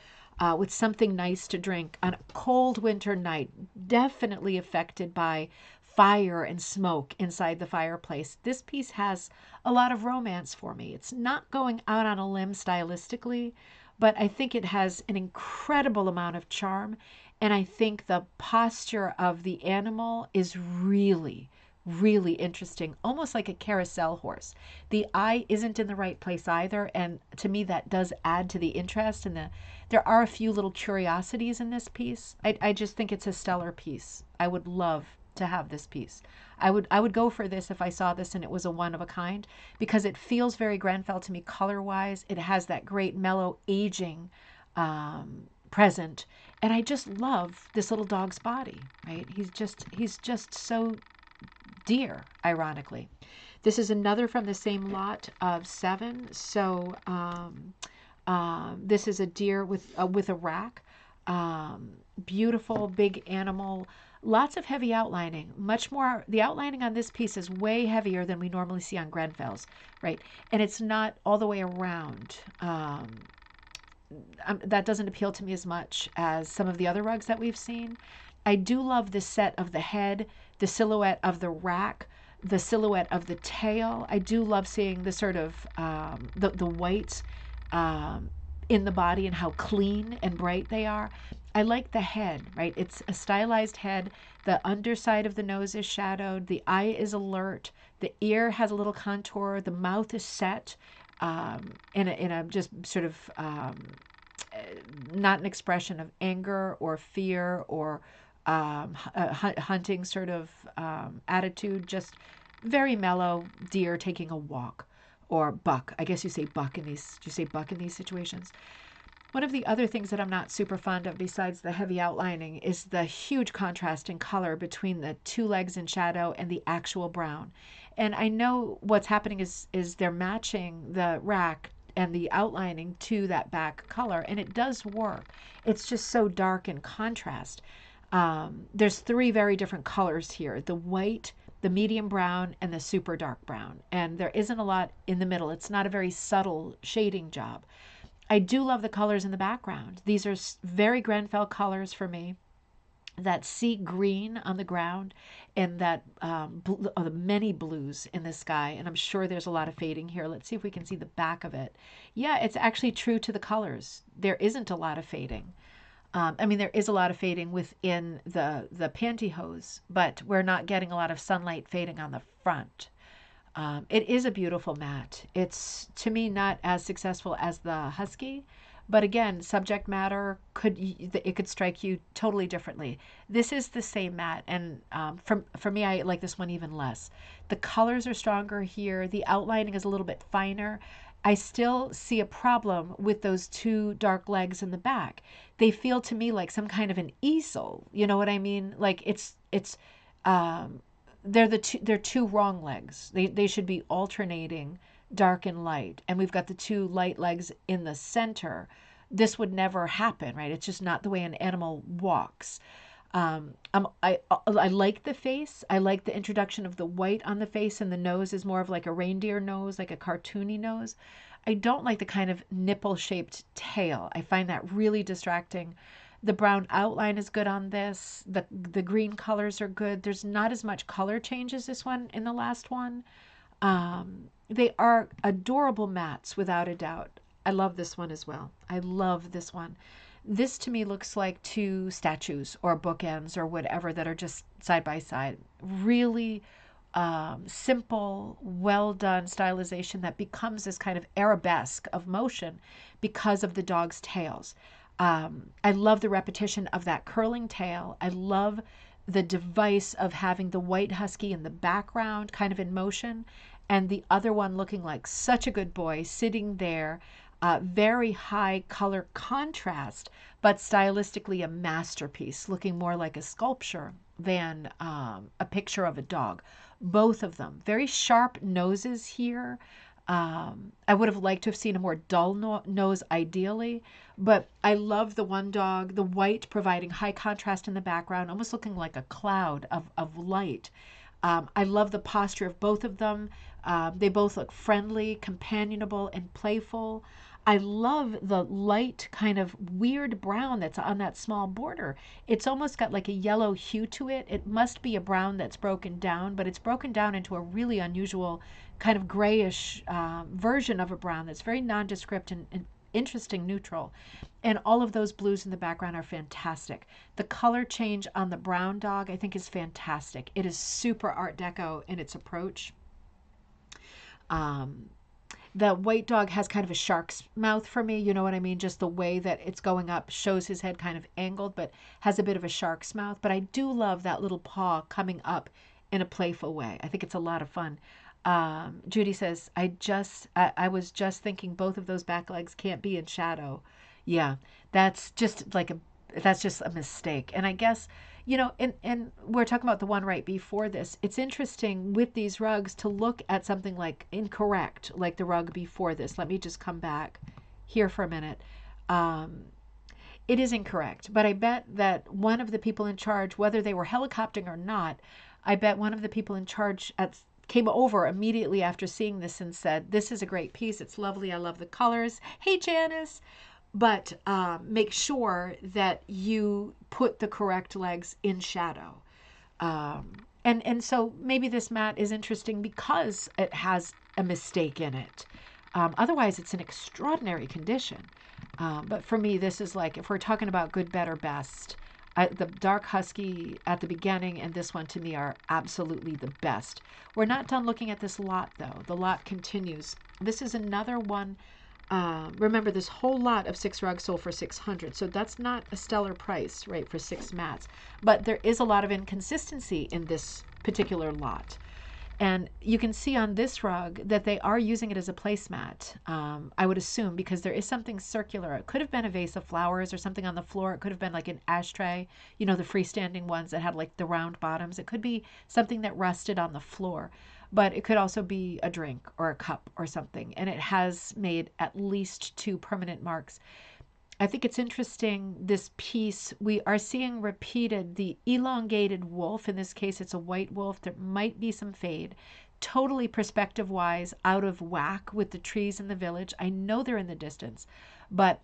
[SPEAKER 1] With something nice to drink on a cold winter night, definitely affected by fire and smoke inside the fireplace. This piece has a lot of romance for me. It's not going out on a limb stylistically, but I think it has an incredible amount of charm. And I think the posture of the animal is really, really interesting, almost like a carousel horse. The eye isn't in the right place either, and to me that does add to the interest. And there are a few little curiosities in this piece. I just think it's a stellar piece. I would love to have this piece. I would go for this if I saw this and it was a one of a kind, because it feels very Grenfell to me color wise. It has that great mellow aging present, and I just love this little dog's body. Right? He's just so deer, ironically. This is another from the same lot of 7. So this is a deer with a rack. Beautiful big animal. Lots of heavy outlining. Much more. The outlining on this piece is way heavier than we normally see on Grenfells, right? And it's not all the way around. that doesn't appeal to me as much as some of the other rugs that we've seen. I do love the set of the head, the silhouette of the rack, the silhouette of the tail. I do love seeing the sort of the whites um, in the body and how clean and bright they are. I like the head, right? It's a stylized head. The underside of the nose is shadowed. The eye is alert. The ear has a little contour. The mouth is set in a just sort of not an expression of anger or fear or hunting sort of attitude, just very mellow deer taking a walk, or buck. I guess you say buck in these. Do you say buck in these situations? One of the other things that I'm not super fond of, besides the heavy outlining, is the huge contrast in color between the two legs in shadow and the actual brown. And I know what's happening is they're matching the rack and the outlining to that back color, and it does work. It's just so dark in contrast. There's three very different colors here: the white, the medium brown, and the super dark brown. And there isn't a lot in the middle. It's not a very subtle shading job. I do love the colors in the background. These are very Grenfell colors for me. That sea green on the ground and that the many blues in the sky. And I'm sure there's a lot of fading here. Let's see if we can see the back of it. Yeah, it's actually true to the colors. There isn't a lot of fading. I mean, there is a lot of fading within the pantyhose, but we're not getting a lot of sunlight fading on the front. It is a beautiful mat. It's, to me, not as successful as the Husky, but again, subject matter it could strike you totally differently. This is the same mat, and for me, I like this one even less. The colors are stronger here. The outlining is a little bit finer. I still see a problem with those two dark legs in the back. They feel to me like some kind of an easel. You know what I mean? Like um, they're two wrong legs. They should be alternating dark and light. And we've got the two light legs in the center. This would never happen, right? It's just not the way an animal walks. I like the face. I like the introduction of the white on the face, and the nose is more of like a reindeer nose, like a cartoony nose. I don't like the kind of nipple-shaped tail. I find that really distracting. The brown outline is good on this. The green colors are good. There's not as much color change as this one in the last one. They are adorable mats without a doubt. I love this one as well. I love this one. This to me looks like two statues or bookends or whatever that are just side by side. Really simple, well done stylization that becomes this kind of arabesque of motion because of the dog's tails. I love the repetition of that curling tail. I love the device of having the white husky in the background kind of in motion and the other one looking like such a good boy sitting there. Very high color contrast, but stylistically a masterpiece, looking more like a sculpture than a picture of a dog. Both of them. Very sharp noses here. I would have liked to have seen a more dull nose ideally, but I love the one dog, the white providing high contrast in the background, almost looking like a cloud of light. I love the posture of both of them. They both look friendly, companionable, and playful. I love the light kind of weird brown that's on that small border. It's almost got like a yellow hue to it. It must be a brown that's broken down, but it's broken down into a really unusual kind of grayish version of a brown that's very nondescript and interesting neutral. And all of those blues in the background are fantastic. The color change on the brown dog I think is fantastic. It is super Art Deco in its approach. The white dog has kind of a shark's mouth for me, you know what I mean? Just the way that it's going up shows his head kind of angled, but has a bit of a shark's mouth. But I do love that little paw coming up in a playful way. I think it's a lot of fun. Judy says, I was just thinking both of those back legs can't be in shadow. Yeah, that's just a mistake. And I guess, and we're talking about the one right before this. It's interesting with these rugs to look at something like incorrect, like the rug before this. Let me just come back here for a minute. It is incorrect, but I bet that one of the people in charge, whether they were helicoptering or not, I bet one of the people in charge came over immediately after seeing this and said, "This is a great piece. It's lovely. I love the colors. Hey, Janice." but make sure that you put the correct legs in shadow. And so maybe this mat is interesting because it has a mistake in it. Otherwise, it's an extraordinary condition. But for me, this is like, if we're talking about good, better, best, the dark husky at the beginning and this one to me are absolutely the best. We're not done looking at this lot, though. The lot continues. This is another one. Remember, this whole lot of 6 rugs sold for $600, so that's not a stellar price, right, for 6 mats. But there is a lot of inconsistency in this particular lot. And you can see on this rug that they are using it as a placemat, I would assume, because there is something circular. It could have been a vase of flowers or something on the floor. It could have been like an ashtray, you know, the freestanding ones that had like the round bottoms. It could be something that rested on the floor, but it could also be a drink or a cup or something. And it has made at least 2 permanent marks. I think it's interesting, this piece, we are seeing repeated the elongated wolf. In this case, it's a white wolf. There might be some fade. Totally perspective-wise, out of whack with the trees in the village. I know they're in the distance, but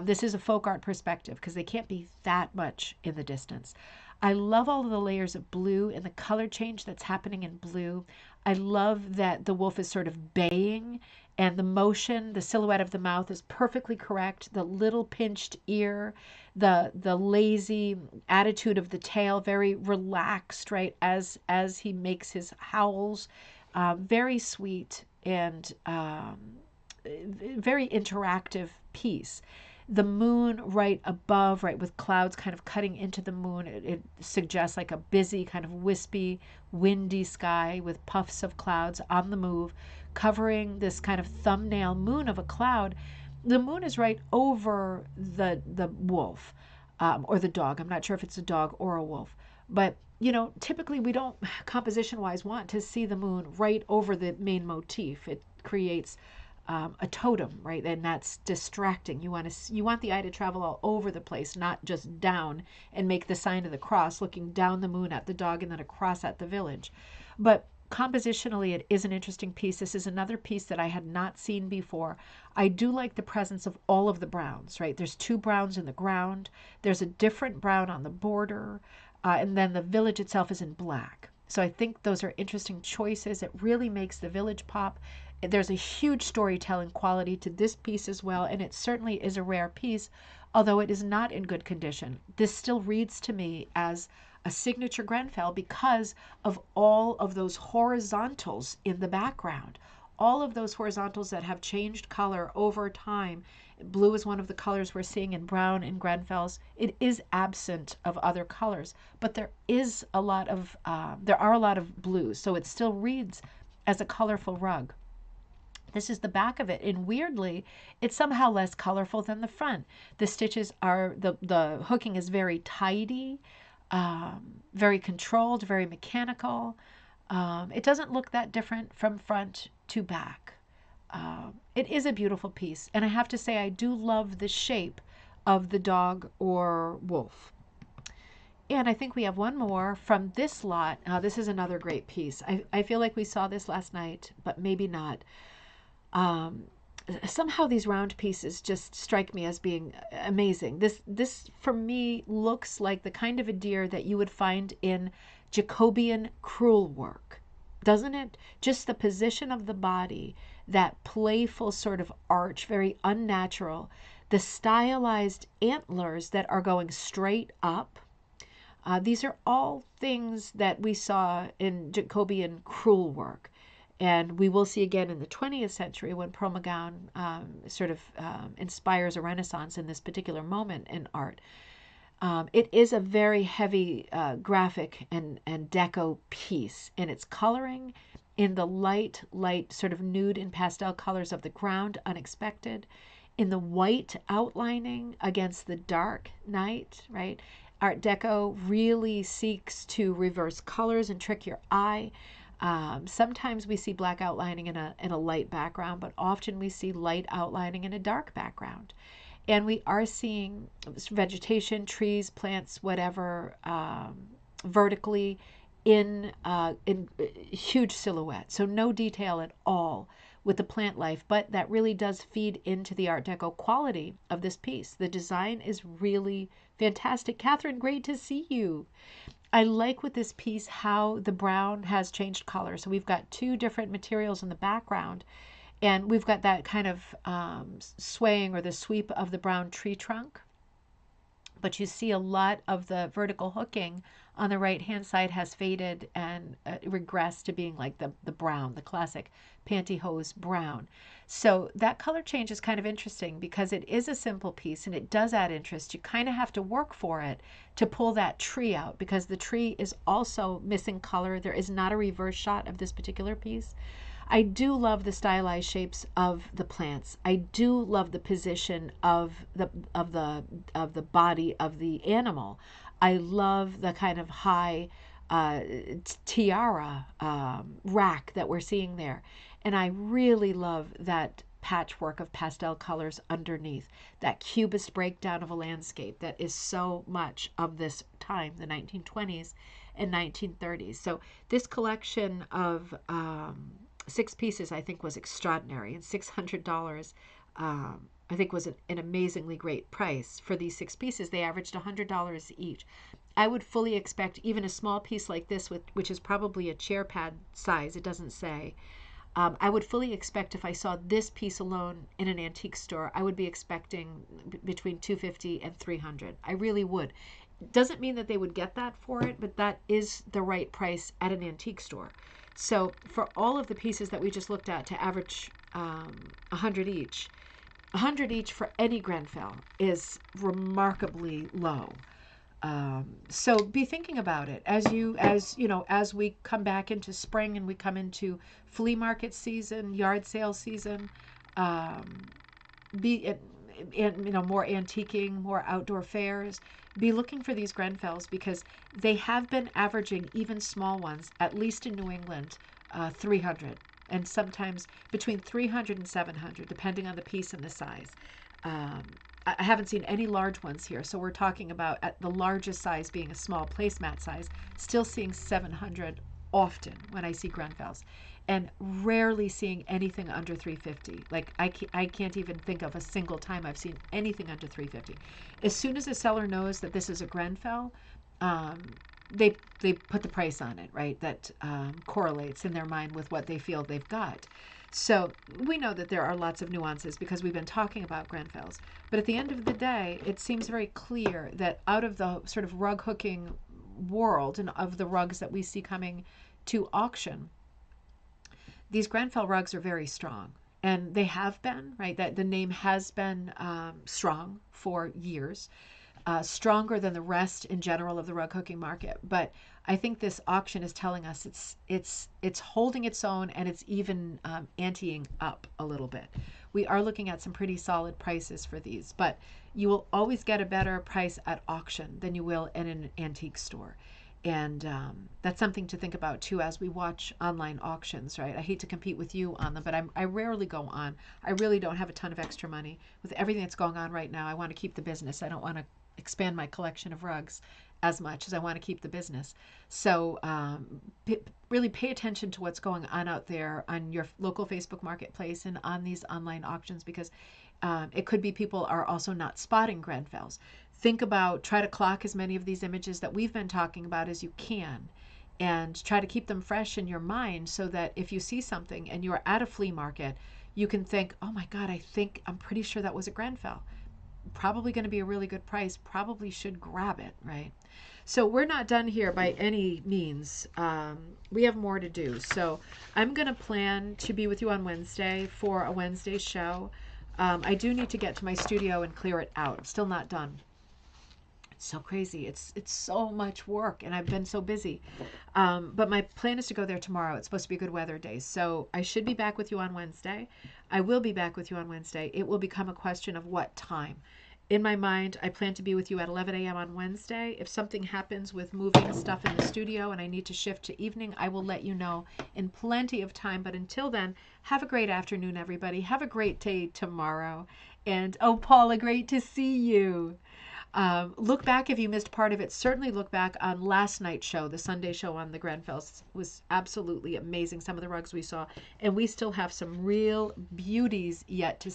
[SPEAKER 1] this is a folk art perspective because they can't be that much in the distance. I love all of the layers of blue and the color change that's happening in blue. I love that the wolf is sort of baying, and the motion, the silhouette of the mouth is perfectly correct. The little pinched ear, the lazy attitude of the tail, very relaxed, right, as he makes his howls. Very sweet and very interactive piece. The moon right above, right, with clouds kind of cutting into the moon, it suggests like a busy, kind of wispy, windy sky with puffs of clouds on the move, covering this kind of thumbnail moon of a cloud. The moon is right over the wolf, or the dog. I'm not sure if it's a dog or a wolf, but you know, typically we don't, composition-wise, want to see the moon right over the main motif. It creates a totem, right? And that's distracting. You want the eye to travel all over the place, not just down and make the sign of the cross, looking down the moon at the dog and then across at the village. But compositionally, it is an interesting piece. This is another piece that I had not seen before. I do like the presence of all of the browns, right? There's 2 browns in the ground. There's a different brown on the border. And then the village itself is in black. So I think those are interesting choices. It really makes the village pop. There's a huge storytelling quality to this piece as well, and it certainly is a rare piece, although it is not in good condition. This still reads to me as a signature Grenfell because of all of those horizontals in the background. All of those horizontals that have changed color over time. Blue is one of the colors we're seeing in brown in Grenfells. It is absent of other colors, but there are a lot of blues, so it still reads as a colorful rug. This is the back of it, and weirdly, it's somehow less colorful than the front. The stitches are, the hooking is very tidy, very controlled, very mechanical. It doesn't look that different from front to back. It is a beautiful piece, and I have to say I do love the shape of the dog or wolf. And I think we have one more from this lot. This is another great piece. I feel like we saw this last night, but maybe not. Somehow these round pieces just strike me as being amazing. This for me looks like the kind of a deer that you would find in Jacobean crewel work, doesn't it? Just the position of the body, that playful sort of arch, very unnatural, the stylized antlers that are going straight up. These are all things that we saw in Jacobean crewel work. And we will see again in the 20th century when Pearl McGowan inspires a renaissance in this particular moment in art. It is a very heavy graphic and deco piece in its coloring, in the light sort of nude and pastel colors of the ground, unexpected, in the white outlining against the dark night, right? Art Deco really seeks to reverse colors and trick your eye. Sometimes we see black outlining in a light background, but often we see light outlining in a dark background. And we are seeing vegetation, trees, plants, whatever, vertically in huge silhouette. So no detail at all with the plant life, but that really does feed into the Art Deco quality of this piece. The design is really fantastic. Catherine, great to see you. I like with this piece how the brown has changed color. So we've got two different materials in the background, and we've got that kind of swaying or the sweep of the brown tree trunk. But you see a lot of the vertical hooking on the right-hand side has faded and regressed to being like the brown, the classic pantyhose brown. So that color change is kind of interesting because it is a simple piece and it does add interest. You kind of have to work for it to pull that tree out because the tree is also missing color. There is not a reverse shot of this particular piece. I do love the stylized shapes of the plants. I do love the position of the body of the animal. I love the kind of high tiara rack that we're seeing there. And I really love that patchwork of pastel colors underneath, that cubist breakdown of a landscape that is so much of this time, the 1920s and 1930s. So this collection of 6 pieces I think was extraordinary, and $600 I think was an amazingly great price for these 6 pieces. They averaged $100 each. I would fully expect even a small piece like this, which is probably a chair pad size, it doesn't say. I would fully expect if I saw this piece alone in an antique store, I would be expecting between $250 and $300. I really would. Doesn't mean that they would get that for it, but that is the right price at an antique store. So for all of the pieces that we just looked at to average 100 each, 100 each for any Grenfell is remarkably low. So be thinking about it as we come back into spring and we come into flea market season, yard sale season, more antiquing, more outdoor fairs. Be looking for these Grenfells because they have been averaging, even small ones, at least in New England, 300, and sometimes between 300 and 700, depending on the piece and the size. I haven't seen any large ones here, so we're talking about at the largest size being a small placemat size, still seeing 700 often when I see Grenfells, and rarely seeing anything under 350. Like I can't even think of a single time I've seen anything under 350. As soon as a seller knows that this is a Grenfell, they put the price on it, right? That correlates in their mind with what they feel they've got. So we know that there are lots of nuances because we've been talking about Grenfells. But at the end of the day, it seems very clear that out of the sort of rug hooking world and of the rugs that we see coming to auction, these Grenfell rugs are very strong. And they have been, right? That the name has been strong for years. Stronger than the rest in general of the rug hooking market. But I think this auction is telling us it's holding its own, and it's even anteing up a little bit. We are looking at some pretty solid prices for these, but you will always get a better price at auction than you will in an antique store. And that's something to think about too as we watch online auctions, right? I hate to compete with you on them, but I rarely go on. I really don't have a ton of extra money. With everything that's going on right now, I want to keep the business. I don't want to expand my collection of rugs as much as I want to keep the business. So really pay attention to what's going on out there on your local Facebook marketplace and on these online auctions, because it could be people are also not spotting Grenfells. Think about, try to clock as many of these images that we've been talking about as you can, and try to keep them fresh in your mind so that if you see something and you're at a flea market, you can think, oh my God, I'm pretty sure that was a Grenfell. Probably going to be a really good price, probably should grab it, right? So we're not done here by any means. We have more to do. So I'm going to plan to be with you on Wednesday for a Wednesday show. I do need to get to my studio and clear it out. I'm still not done. It's so crazy. It's so much work, and I've been so busy. But my plan is to go there tomorrow. It's supposed to be a good weather day. So I should be back with you on Wednesday. I will be back with you on Wednesday. It will become a question of what time. In my mind, I plan to be with you at 11 a.m. on Wednesday. If something happens with moving stuff in the studio and I need to shift to evening, I will let you know in plenty of time. But until then, have a great afternoon, everybody. Have a great day tomorrow. And, oh, Paula, great to see you. Look back if you missed part of it. Certainly look back on last night's show. The Sunday show on the Grenfells was absolutely amazing. Some of the rugs we saw, and we still have some real beauties yet to